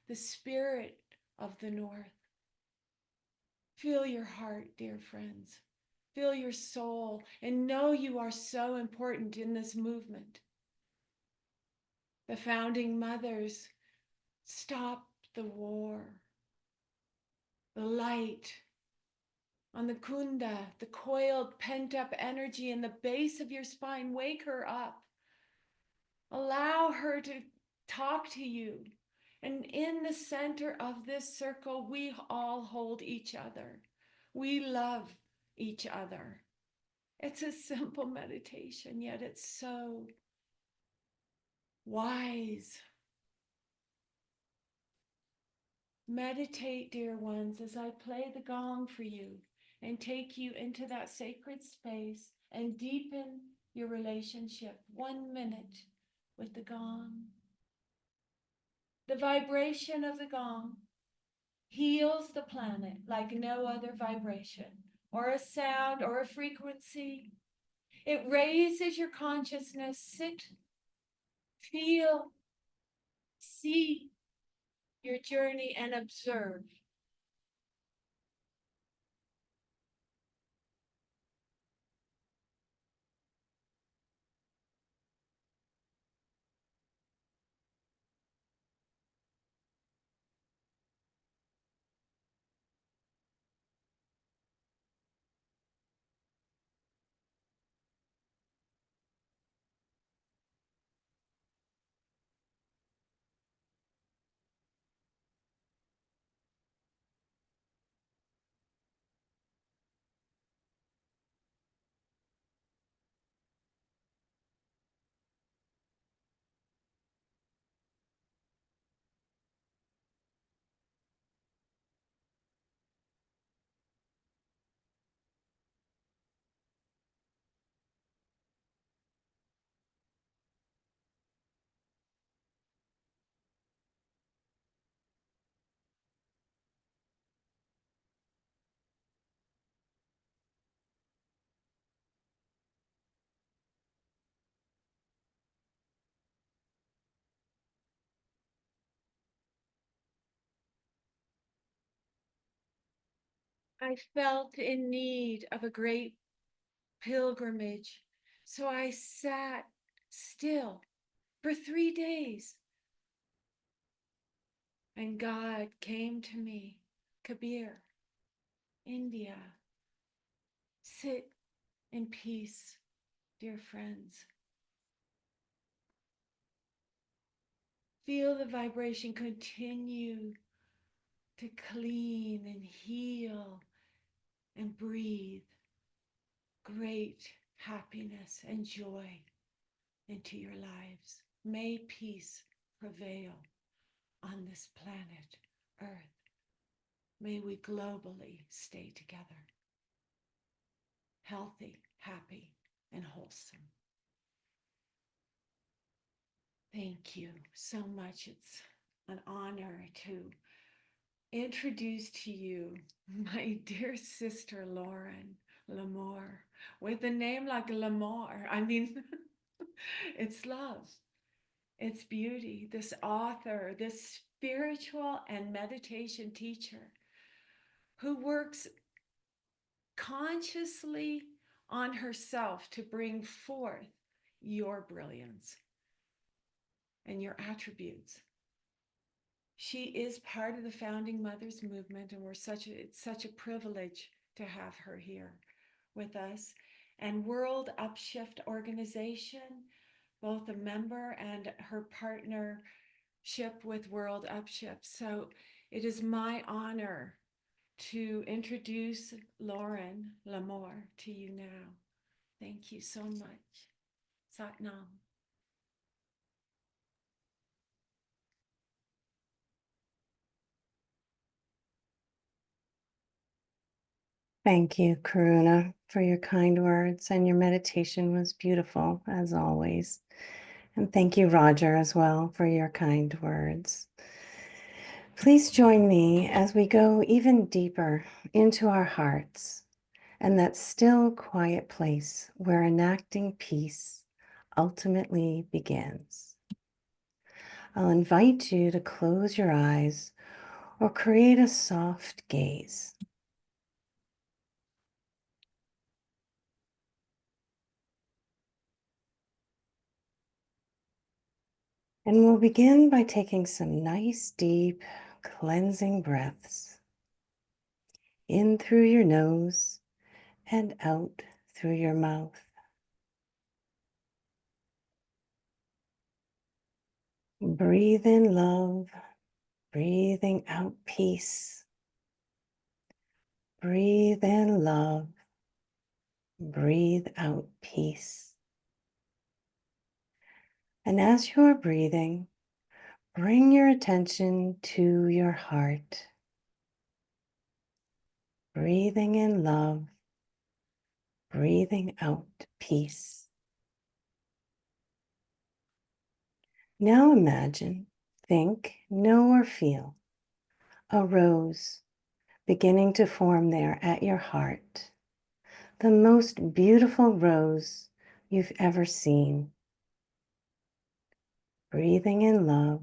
Speaker 9: the spirit of the north. Feel your heart, dear friends. Feel your soul and know you are so important in this movement. The founding mothers stopped the war. The light on the kunda, the coiled pent-up energy in the base of your spine, wake her up. Allow her to talk to you. And in the center of this circle, we all hold each other. We love each other. It's a simple meditation, yet it's so wise. Meditate, dear ones, as I play the gong for you and take you into that sacred space and deepen your relationship. 1 minute with the gong. The vibration of the gong heals the planet like no other vibration or a sound or a frequency. It raises your consciousness. Sit, feel, see your journey and observe. I felt in need of a great pilgrimage, so I sat still for 3 days. And God came to me, Kabir, India. Sit in peace, dear friends. Feel the vibration continue to clean and heal and breathe great happiness and joy into your lives. May peace prevail. on this planet, Earth. May we globally stay together, healthy, happy, and wholesome. Thank you so much. It's an honor to introduce to you my dear sister, Lauren L'Amour. With a name like L'Amour, I mean, it's love, it's beauty. This author, this spiritual and meditation teacher who works consciously on herself to bring forth your brilliance and your attributes. She is part of the Founding Mothers movement, and it's such a privilege to have her here with us. And World UPSHIFT organization, both a member and her partnership with World UPSHIFT. So it is my honor to introduce Lauren L'Amour to you now. Thank you so much. Sat Nam.
Speaker 10: Thank you, Karuna, for your kind words, and your meditation was beautiful, as always. And thank you, Roger, as well, for your kind words. Please join me as we go even deeper into our hearts and that still, quiet place where enacting peace ultimately begins. I'll invite you to close your eyes or create a soft gaze. And we'll begin by taking some nice, deep, cleansing breaths in through your nose and out through your mouth. Breathe in love, breathing out peace. Breathe in love, breathe out peace. And as you're breathing, bring your attention to your heart. Breathing in love, breathing out peace. Now imagine, think, know, or feel a rose beginning to form there at your heart, the most beautiful rose you've ever seen. Breathing in love,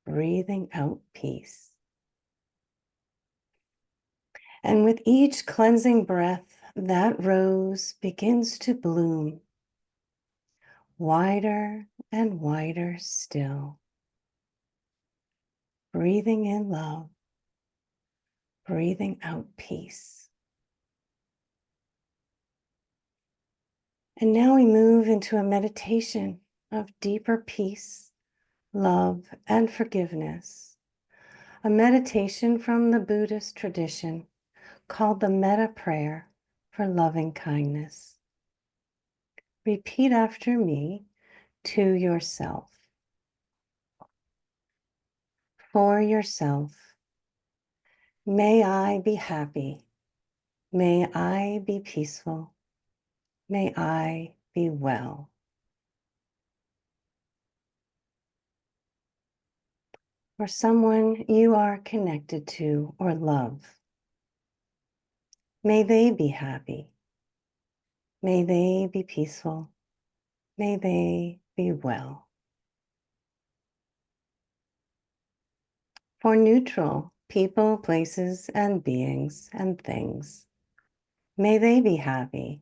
Speaker 10: breathing out peace. And with each cleansing breath, that rose begins to bloom wider and wider still. Breathing in love, breathing out peace. And now we move into a meditation of deeper peace, love, and forgiveness. A meditation from the Buddhist tradition called the Metta Prayer for loving kindness. Repeat after me to yourself. For yourself. May I be happy. May I be peaceful. May I be well. For someone you are connected to or love. May they be happy. May they be peaceful. May they be well. For neutral people, places, and beings and things. May they be happy.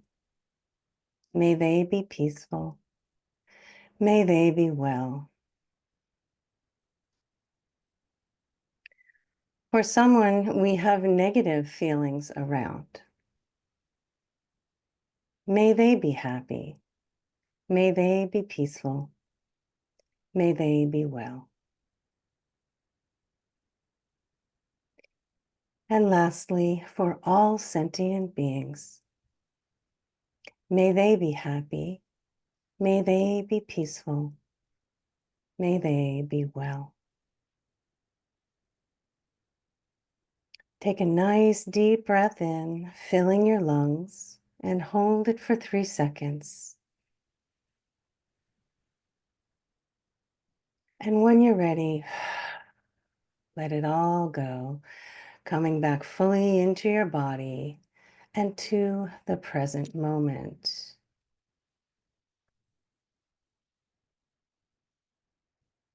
Speaker 10: May they be peaceful. May they be well. For someone we have negative feelings around. May they be happy. May they be peaceful. May they be well. And lastly, for all sentient beings, may they be happy. May they be peaceful. May they be well. Take a nice deep breath in, filling your lungs, and hold it for 3 seconds. And when you're ready, let it all go, coming back fully into your body and to the present moment.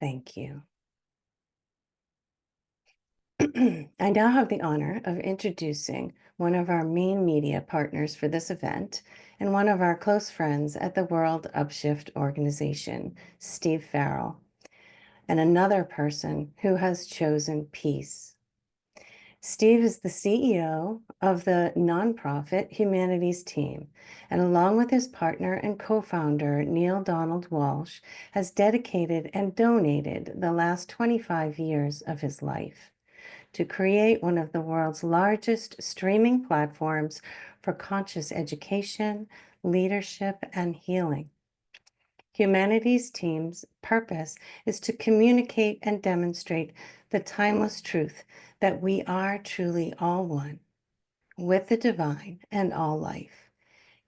Speaker 10: Thank you. I now have the honor of introducing one of our main media partners for this event and one of our close friends at the World UPSHIFT organization, Steve Farrell, and another person who has chosen peace. Steve is the CEO of the nonprofit Humanities Team, and along with his partner and co-founder, Neil Donald Walsh, has dedicated and donated the last 25 years of his life to create one of the world's largest streaming platforms for conscious education, leadership, and healing. Humanities Team's purpose is to communicate and demonstrate the timeless truth that we are truly all one with the divine and all life,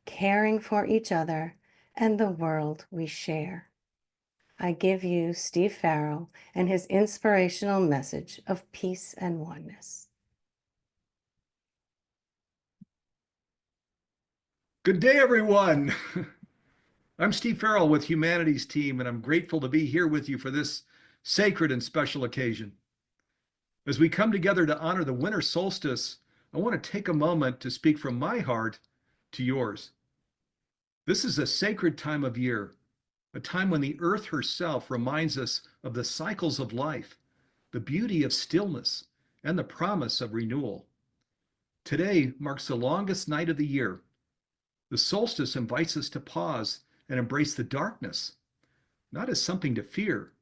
Speaker 10: caring for each other and the world we share. I give you Steve Farrell and his inspirational message of peace and oneness.
Speaker 11: Good day, everyone. I'm Steve Farrell with Humanities Team, and I'm grateful to be here with you for this sacred and special occasion. As we come together to honor the winter solstice, I want to take a moment to speak from my heart to yours. This is a sacred time of year, a time when the earth herself reminds us of the cycles of life, the beauty of stillness, and the promise of renewal. Today marks the longest night of the year. The solstice invites us to pause and embrace the darkness, not as something to fear,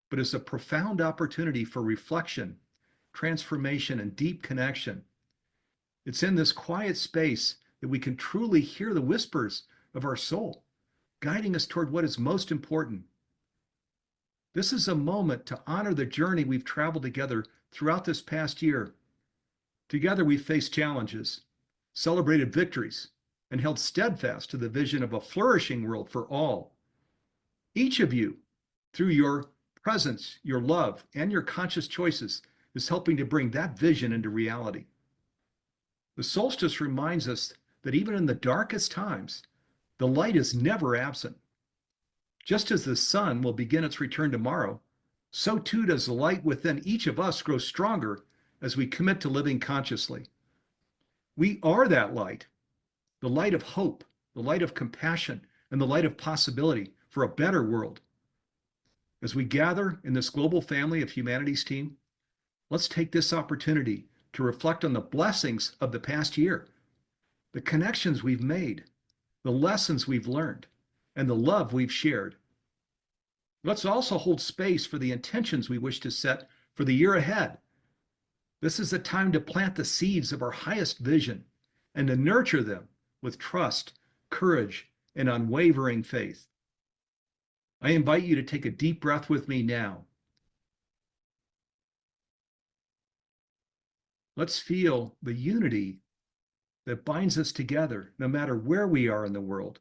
Speaker 11: but as a profound opportunity for reflection, transformation, and deep connection. It's in this quiet space that we can truly hear the whispers of our soul, guiding us toward what is most important. This is a moment to honor the journey we've traveled together throughout this past year. Together we've faced challenges, celebrated victories, and held steadfast to the vision of a flourishing world for all. Each of you, through your presence, your love, and your conscious choices, is helping to bring that vision into reality. The solstice reminds us that even in the darkest times, the light is never absent. Just as the sun will begin its return tomorrow, so too does the light within each of us grow stronger as we commit to living consciously. We are that light, the light of hope, the light of compassion, and the light of possibility for a better world. As we gather in this global family of Humanities Team, let's take this opportunity to reflect on the blessings of the past year, the connections we've made, the lessons we've learned, and the love we've shared. Let's also hold space for the intentions we wish to set for the year ahead. This is the time to plant the seeds of our highest vision and to nurture them with trust, courage, and unwavering faith. I invite you to take a deep breath with me now. Let's feel the unity that binds us together, no matter where we are in the world.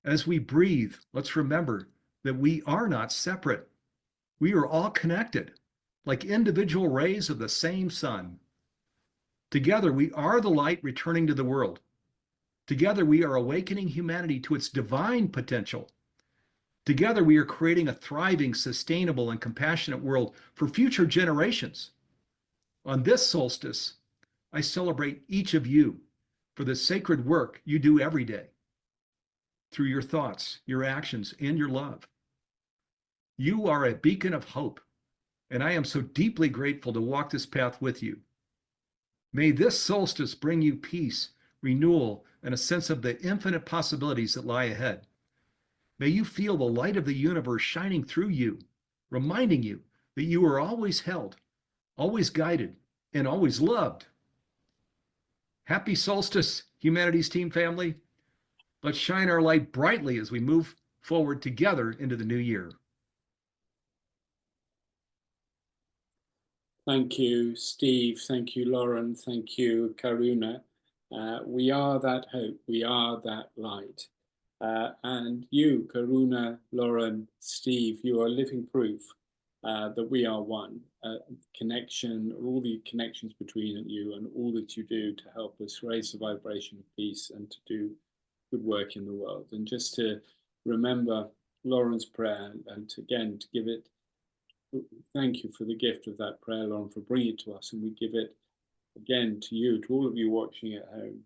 Speaker 11: As we breathe, let's remember that we are not separate. We are all connected, like individual rays of the same sun. Together, we are the light returning to the world. Together, we are awakening humanity to its divine potential. Together, we are creating a thriving, sustainable, and compassionate world for future generations. On this solstice, I celebrate each of you for the sacred work you do every day through your thoughts, your actions, and your love. You are a beacon of hope, and I am so deeply grateful to walk this path with you. May this solstice bring you peace, renewal, and a sense of the infinite possibilities that lie ahead. May you feel the light of the universe shining through you, reminding you that you are always held, always guided, and always loved. Happy solstice, Humanities Team family. Let's shine our light brightly as we move forward together into the new year.
Speaker 2: Thank you, Steve. Thank you, Lauren. Thank you, Karuna. We are that hope. We are that light. And you, Karuna, Lauren, Steve, you are living proof that we are one. Connection, all the connections between you and all that you do to help us raise the vibration of peace and to do good work in the world. And just to remember Lauren's prayer and again to give it, thank you for the gift of that prayer, Lauren, for bringing it to us. And we give it again to you, to all of you watching at home.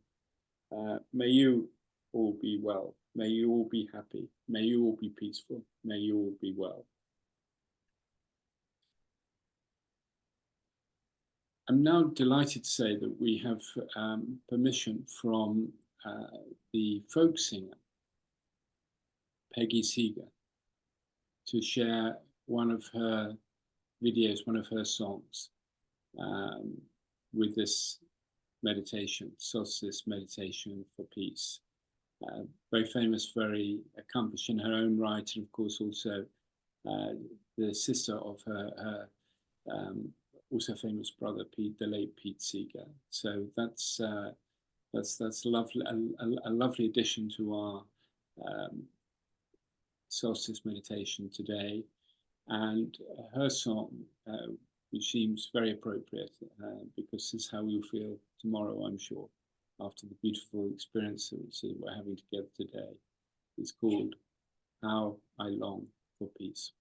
Speaker 2: May you all be well. May you all be happy. May you all be peaceful. May you all be well. I'm now delighted to say that we have permission from the folk singer, Peggy Seeger, to share one of her videos, one of her songs with this meditation, solstice meditation for peace. Very famous, very accomplished in her own right, and of course also the sister of her also famous brother Pete, the late Pete Seeger. So that's lovely, a lovely addition to our solstice meditation today. And her song, which seems very appropriate because this is how we'll feel tomorrow, I'm sure, after the beautiful experiences that we're having together today. It's called How I Long for Peace.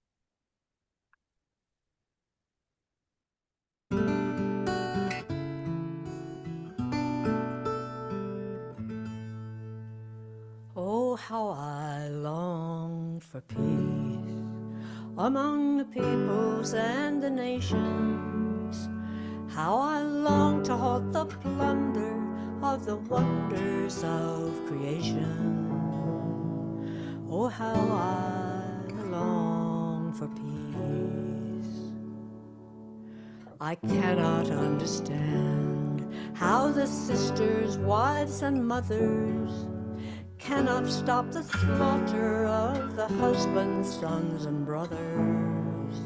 Speaker 12: Oh, how I long for peace among the peoples and the nations. How I long to halt the plunder of the wonders of creation. Oh, how I long for peace. I cannot understand how the sisters, wives, and mothers cannot stop the slaughter of the husbands, sons, and brothers.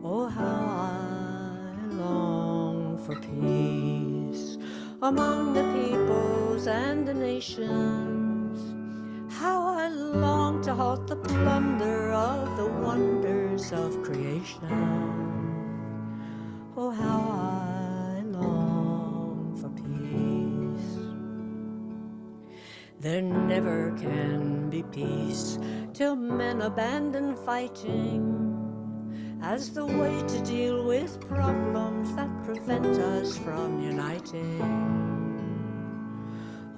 Speaker 12: Oh, how I long for peace among the peoples and the nations. How I long to halt the plunder of the wonders of creation. Oh, how I long for peace. There never can be peace till men abandon fighting as the way to deal with problems that prevent us from uniting.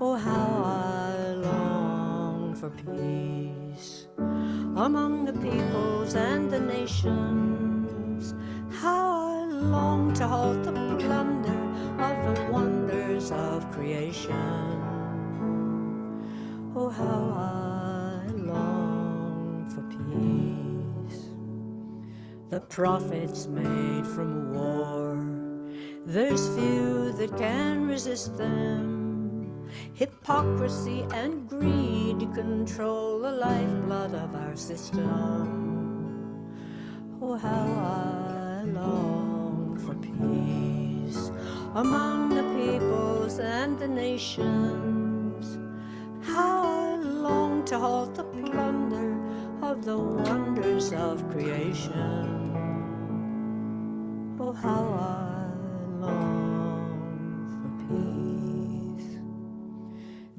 Speaker 12: Oh, how I long for peace among the peoples and the nations. How I long to halt the plunder of the wonders of creation. Oh, how I long for peace. The prophets made from war, there's few that can resist them. Hypocrisy and greed control the lifeblood of our system. Oh, how I long for peace among the peoples and the nations. How I long to halt the plunder of the wonders of creation. Oh, how I long for peace.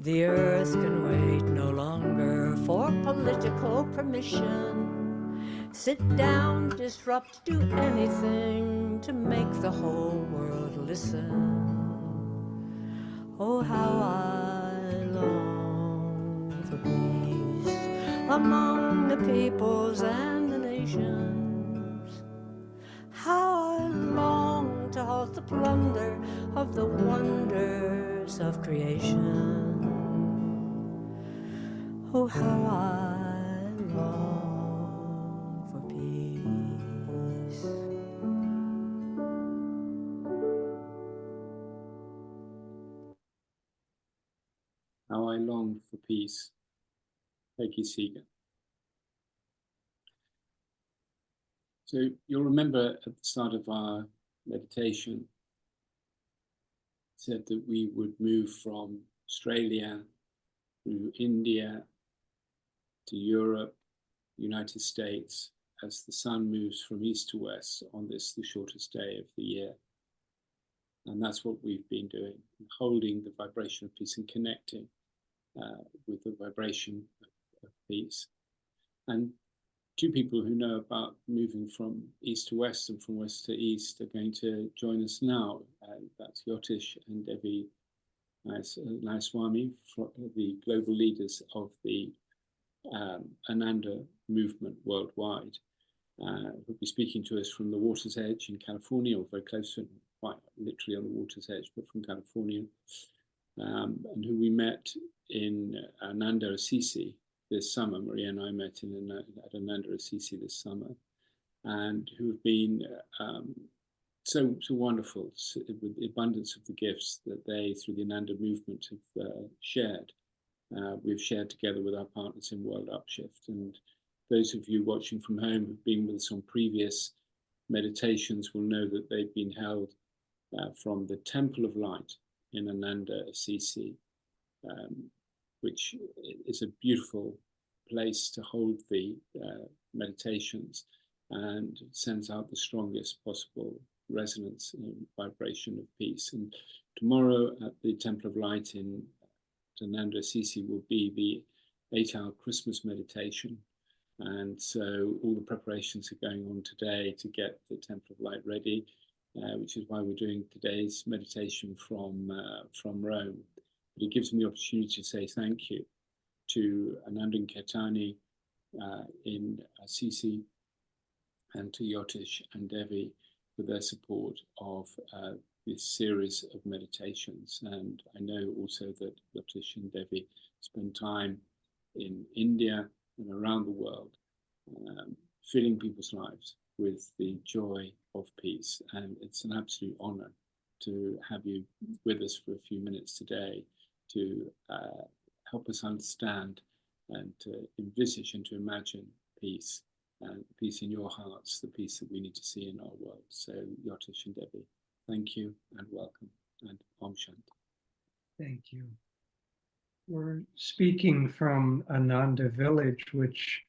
Speaker 12: The earth can wait no longer for political permission. Sit down, disrupt, do anything to make the whole world listen. Oh, how I long for peace among the peoples and the nations. How I long to halt the plunder of the wonders of creation. Oh, how I long for peace.
Speaker 2: How I Long for Peace, Peggy Seeger. So you'll remember at the start of our meditation said that we would move from Australia through India to Europe, United States, as the sun moves from east to west on this, the shortest day of the year. And that's what we've been doing, holding the vibration of peace and connecting with the vibration of peace. And two people who know about moving from east to west and from west to east are going to join us now. That's Yotish and Devi Naiswami, the global leaders of the Ananda movement worldwide, who'll be speaking to us from the water's edge in California, or very close to, quite literally on the water's edge, but from California, and who we met in Ananda Assisi this summer. Maria and I met at Ananda Assisi this summer, and who have been so wonderful with the abundance of the gifts that they, through the Ananda movement, have shared. We've shared together with our partners in World Upshift. And those of you watching from home who've been with us on previous meditations will know that they've been held from the Temple of Light in Ananda Assisi, which is a beautiful place to hold the meditations, and sends out the strongest possible resonance and vibration of peace. And tomorrow at the Temple of Light in Ananda Assisi will be the 8-hour Christmas meditation. And so all the preparations are going on today to get the Temple of Light ready, which is why we're doing today's meditation from Rome. But it gives me the opportunity to say thank you to Ananda and Ketani in Assisi, and to Yotish and Devi for their support of this series of meditations. And I know also that Yotish and Devi spend time in India and around the world, filling people's lives with the joy of peace. And it's an absolute honor to have you with us for a few minutes today to help us understand and to envisage and to imagine peace, and peace in your hearts, the peace that we need to see in our world. So Yotish and Devi, thank you and welcome, and Om Shanti.
Speaker 13: Thank you. We're speaking from Ananda Village, which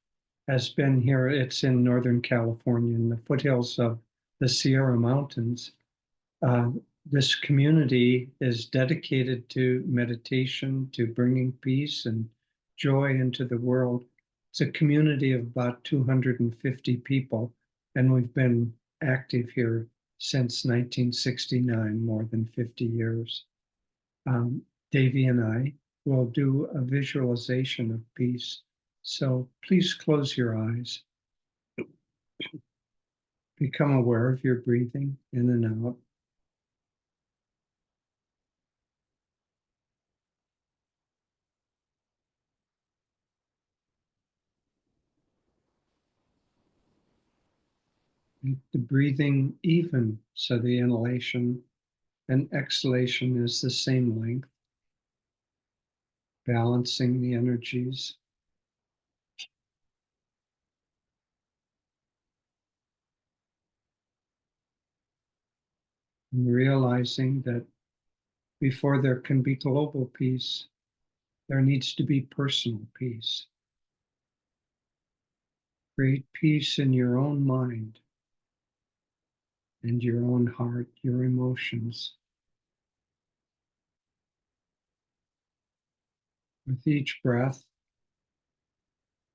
Speaker 13: has been here. It's in Northern California, in the foothills of the Sierra Mountains. This community is dedicated to meditation, to bringing peace and joy into the world. It's a community of about 250 people, and we've been active here since 1969, more than 50 years. Devi and I will do a visualization of peace. So please close your eyes. Become aware of your breathing in and out. Make the breathing even, so the inhalation and exhalation is the same length, balancing the energies. And realizing that before there can be global peace, there needs to be personal peace. Create peace in your own mind and your own heart, your emotions. With each breath,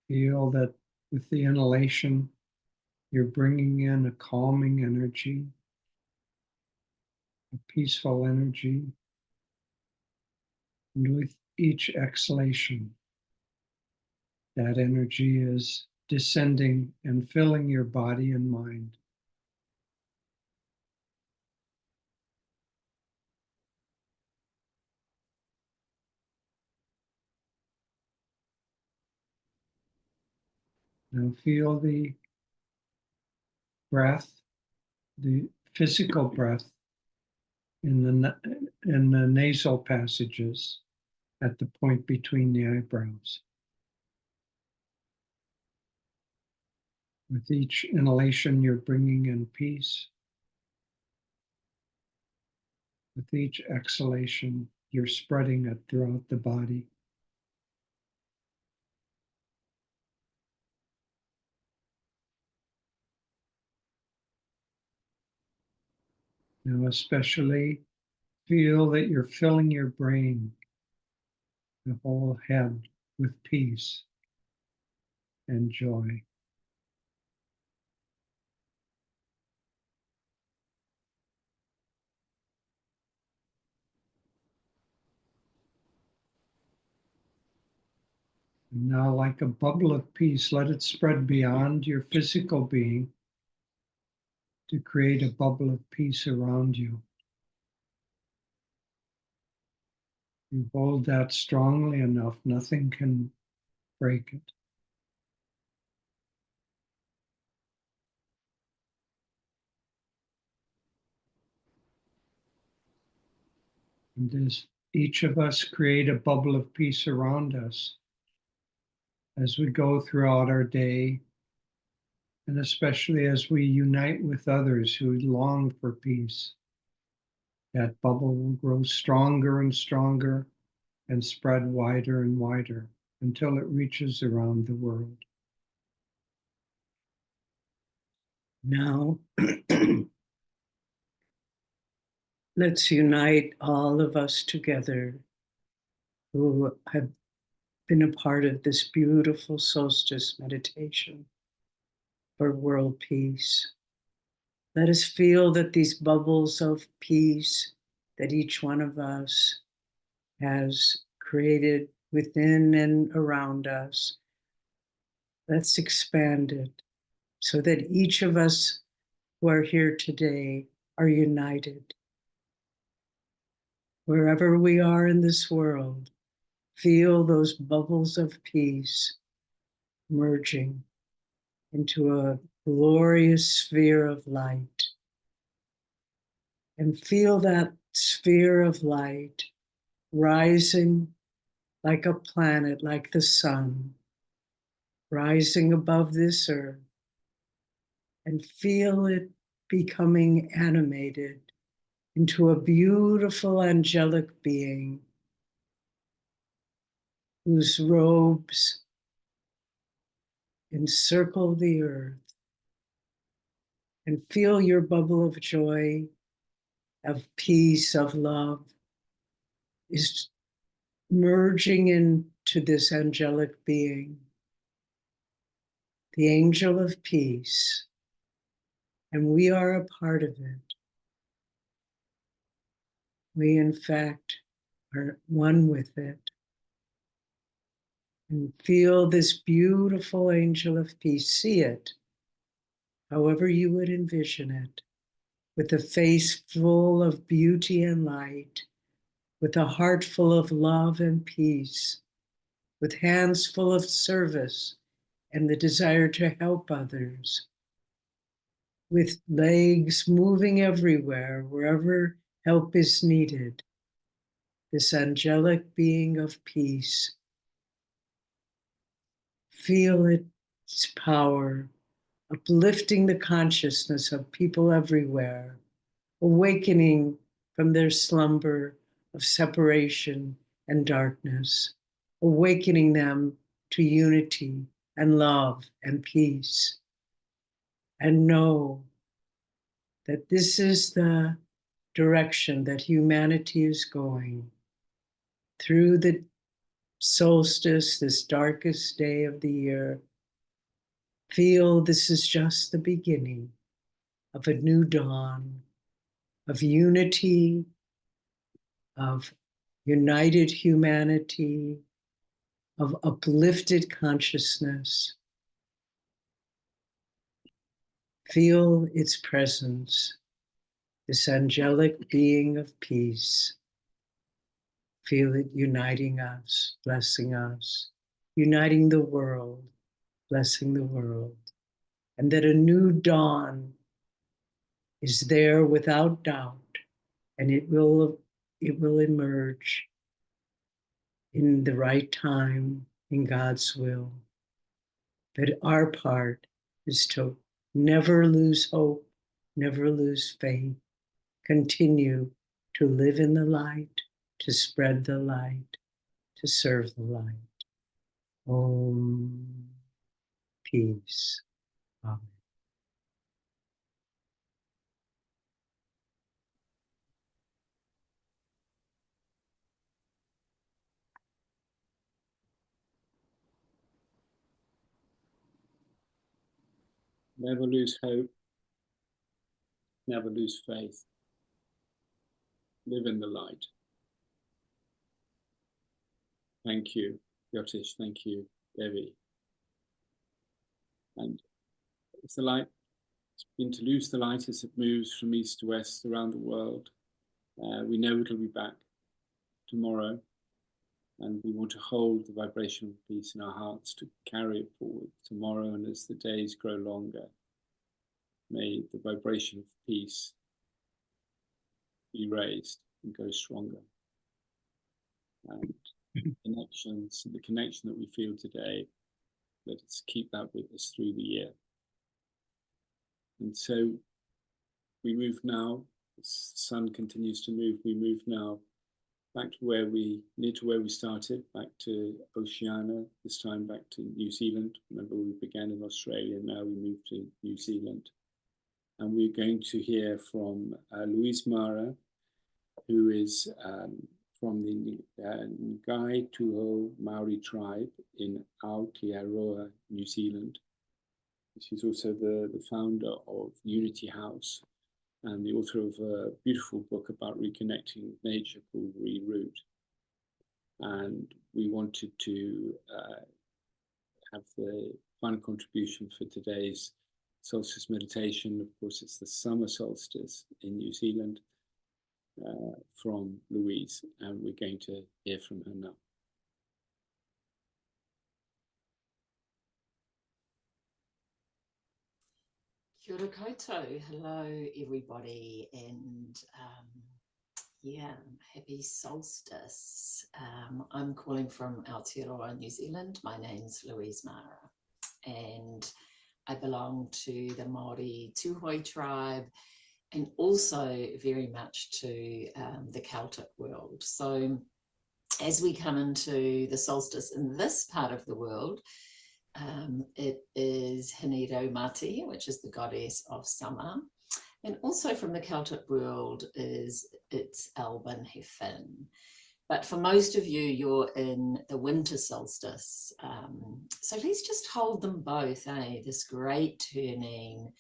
Speaker 13: feel that with the inhalation, you're bringing in a calming energy, a peaceful energy. And with each exhalation, that energy is descending and filling your body and mind. Now feel the breath, the physical breath in the nasal passages at the point between the eyebrows. With each inhalation, you're bringing in peace. With each exhalation, you're spreading it throughout the body. Now, especially feel that you're filling your brain, the whole head, with peace and joy. And now, like a bubble of peace, let it spread beyond your physical being to create a bubble of peace around you. You hold that strongly enough, nothing can break it. And as each of us create a bubble of peace around us, as we go throughout our day, and especially as we unite with others who long for peace, that bubble will grow stronger and stronger and spread wider and wider until it reaches around the world. Now, let's unite all of us together who have been a part of this beautiful solstice meditation for world peace. Let us feel that these bubbles of peace that each one of us has created within and around us, let's expand it so that each of us who are here today are united. Wherever we are in this world, feel those bubbles of peace merging into a glorious sphere of light. And feel that sphere of light rising like a planet, like the sun, rising above this earth, and feel it becoming animated into a beautiful angelic being whose robes encircle the earth. And feel your bubble of joy, of peace, of love is merging into this angelic being, the angel of peace, and we are a part of it. We, in fact, are one with it. And feel this beautiful angel of peace. See it, however you would envision it, with a face full of beauty and light, with a heart full of love and peace, with hands full of service and the desire to help others, with legs moving everywhere, wherever help is needed. This angelic being of peace. Feel its power, uplifting the consciousness of people everywhere, awakening from their slumber of separation and darkness, awakening them to unity and love and peace. And know that this is the direction that humanity is going through the solstice, this darkest day of the year. Feel this is just the beginning of a new dawn, of unity, of united humanity, of uplifted consciousness. Feel its presence, this angelic being of peace. Feel it uniting us, blessing us, uniting the world, blessing the world. And that a new dawn is there without doubt, and it will emerge in the right time, in God's will. That our part is to never lose hope, never lose faith, continue to live in the light, to spread the light, to serve the light. Om. Peace. Amen.
Speaker 2: Never lose hope. Never lose faith. Live in the light. Thank you, Yotish. Thank you, Devi. And if the light has been to lose the light as it moves from east to west around the world, we know it'll be back tomorrow. And we want to hold the vibration of peace in our hearts to carry it forward tomorrow. And as the days grow longer, may the vibration of peace be raised and go stronger. And connections, the connection that we feel today, let us keep that with us through the year. And so we move now, the sun continues to move, we move now back to where we started, back to Oceania, this time back to New Zealand. Remember, we began in Australia, now we move to New Zealand. And we're going to hear from Louise Mara, who is from the Ngai Tuho Maori tribe in Aotearoa, New Zealand. She's also the founder of Unity House and the author of a beautiful book about reconnecting with nature called Reroute. And we wanted to have the final contribution for today's solstice meditation. Of course, it's the summer solstice in New Zealand from Louise, and we're going to hear from her now.
Speaker 14: Kia ora koutou. Hello, everybody, and yeah, happy solstice. I'm calling from Aotearoa, New Zealand. My name's Louise Mara, and I belong to the Māori Tūhoi tribe, and also very much to the Celtic world. So as we come into the solstice in this part of the world, it is Hiniro Mati, which is the goddess of summer. And also from the Celtic world it's Albin Hefin. But for most of you, you're in the winter solstice. So let's just hold them both, this great turning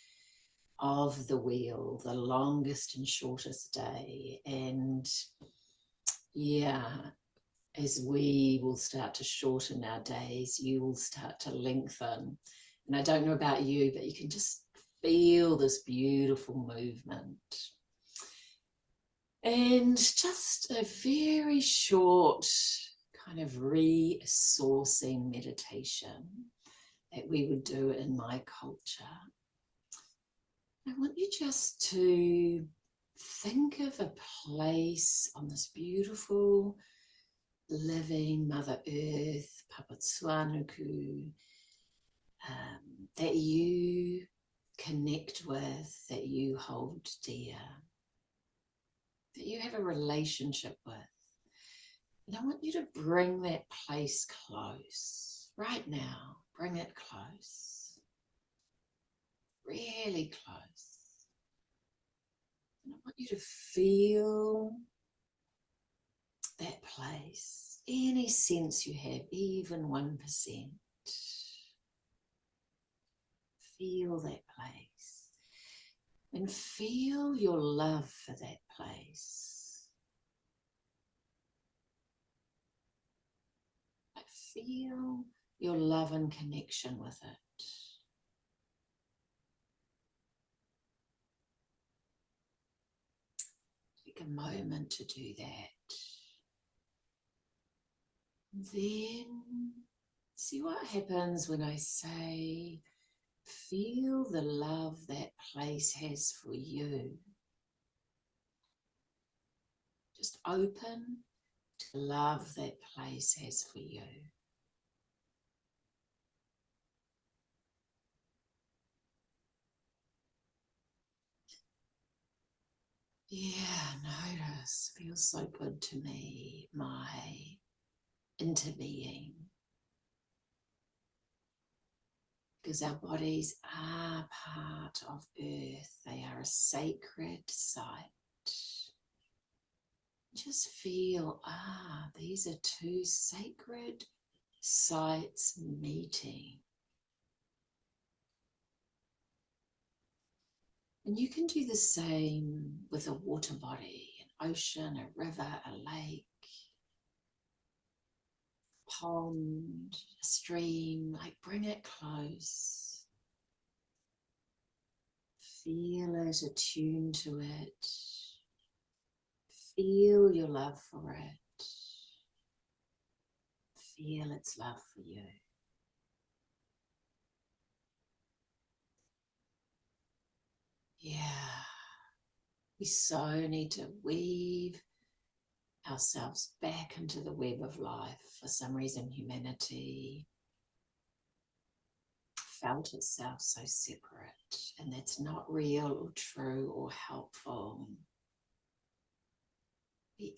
Speaker 14: of the wheel, the longest and shortest day. And yeah, as we will start to shorten our days, you will start to lengthen. And I don't know about you, but you can just feel this beautiful movement. And just a very short kind of resourcing meditation that we would do in my culture. I want you just to think of a place on this beautiful living Mother Earth, Papatsuanuku, that you connect with, that you hold dear, that you have a relationship with. And I want you to bring that place close, right now. Bring it close, really close. And I want you to feel that place, any sense you have, even 1%. Feel that place and feel your love for that place. But feel your love and connection with it. Take a moment to do that. Then see what happens when I say, feel the love that place has for you. Just open to the love that place has for you. Yeah, notice, feels so good to me, my interbeing. Because our bodies are part of earth, they are a sacred site. Just feel, these are two sacred sites meeting. And you can do the same with a water body, an ocean, a river, a lake, pond, a stream, like bring it close. Feel it, attune to it. Feel your love for it. Feel its love for you. Yeah, we so need to weave ourselves back into the web of life. For some reason, humanity felt itself so separate, and that's not real or true or helpful. We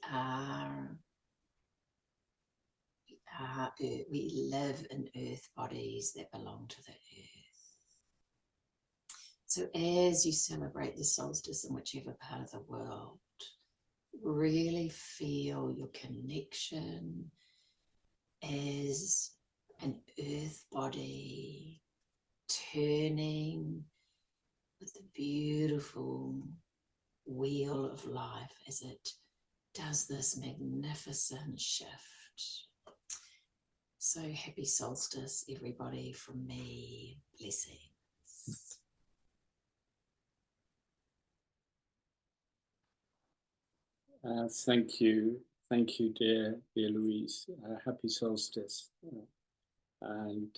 Speaker 14: live in earth bodies that belong to the earth. So as you celebrate the solstice in whichever part of the world, really feel your connection as an earth body turning with the beautiful wheel of life as it does this magnificent shift. So happy solstice, everybody, from me. Blessings.
Speaker 2: Thank you, dear Louise. Happy solstice. And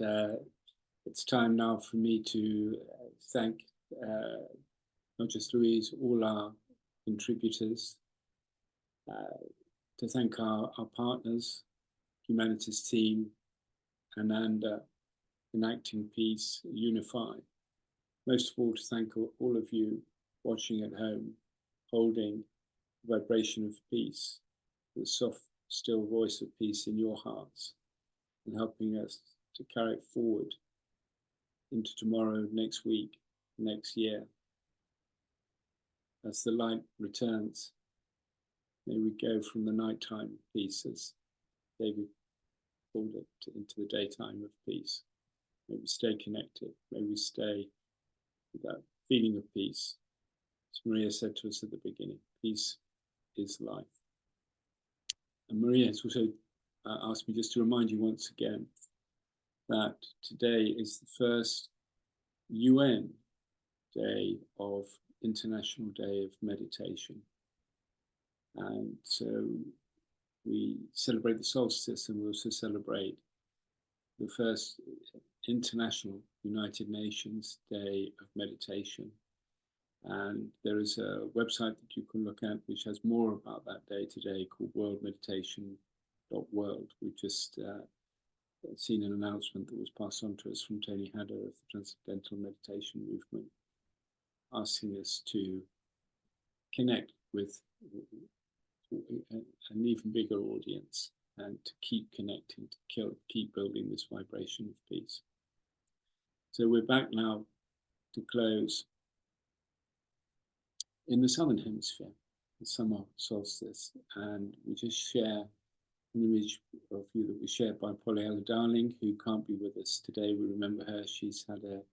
Speaker 2: it's time now for me to thank not just Louise, all our contributors, to thank our partners, Humanities Team, Ananda, Enacting Peace, Unify. Most of all, to thank all of you watching at home, holding the vibration of peace, the soft, still voice of peace in your hearts, and helping us to carry it forward into tomorrow, next week, next year. As the light returns, may we go from the nighttime peace, as David called it, into the daytime of peace. May we stay connected. May we stay with that feeling of peace. As Maria said to us at the beginning, peace is life. And Maria has also asked me just to remind you once again that today is the first UN Day of International Day of Meditation. And so we celebrate the solstice, and we also celebrate the first International United Nations Day of Meditation. And there is a website that you can look at which has more about that day today, called worldmeditation.world. We've just seen an announcement that was passed on to us from Tony Hadder of the Transcendental Meditation Movement, asking us to connect with an even bigger audience and to keep connecting, to keep building this vibration of peace. So we're back now to close in the Southern Hemisphere, the summer solstice, and we just share an image of you that was shared by Polyella Darling, who can't be with us today. We remember her. She's had a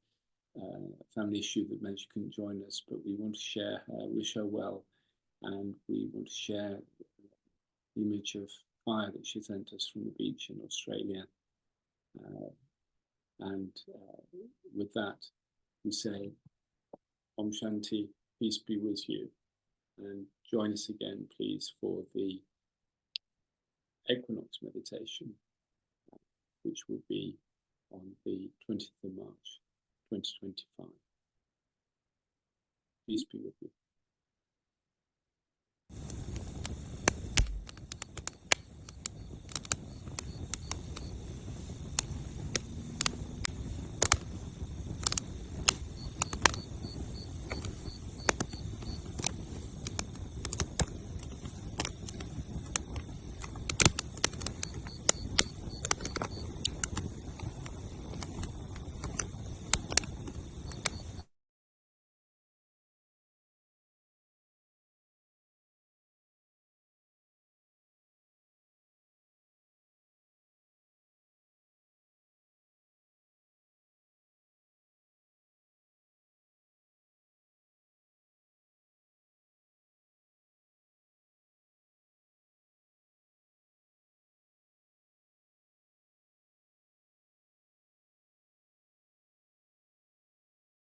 Speaker 2: family issue that meant she couldn't join us, but we want to share her, wish her well, and we want to share the image of fire that she sent us from the beach in Australia. With that, we say, Om Shanti, peace be with you. And join us again, please, for the Equinox meditation, which will be on the 20th of March, 2025. Peace be with you.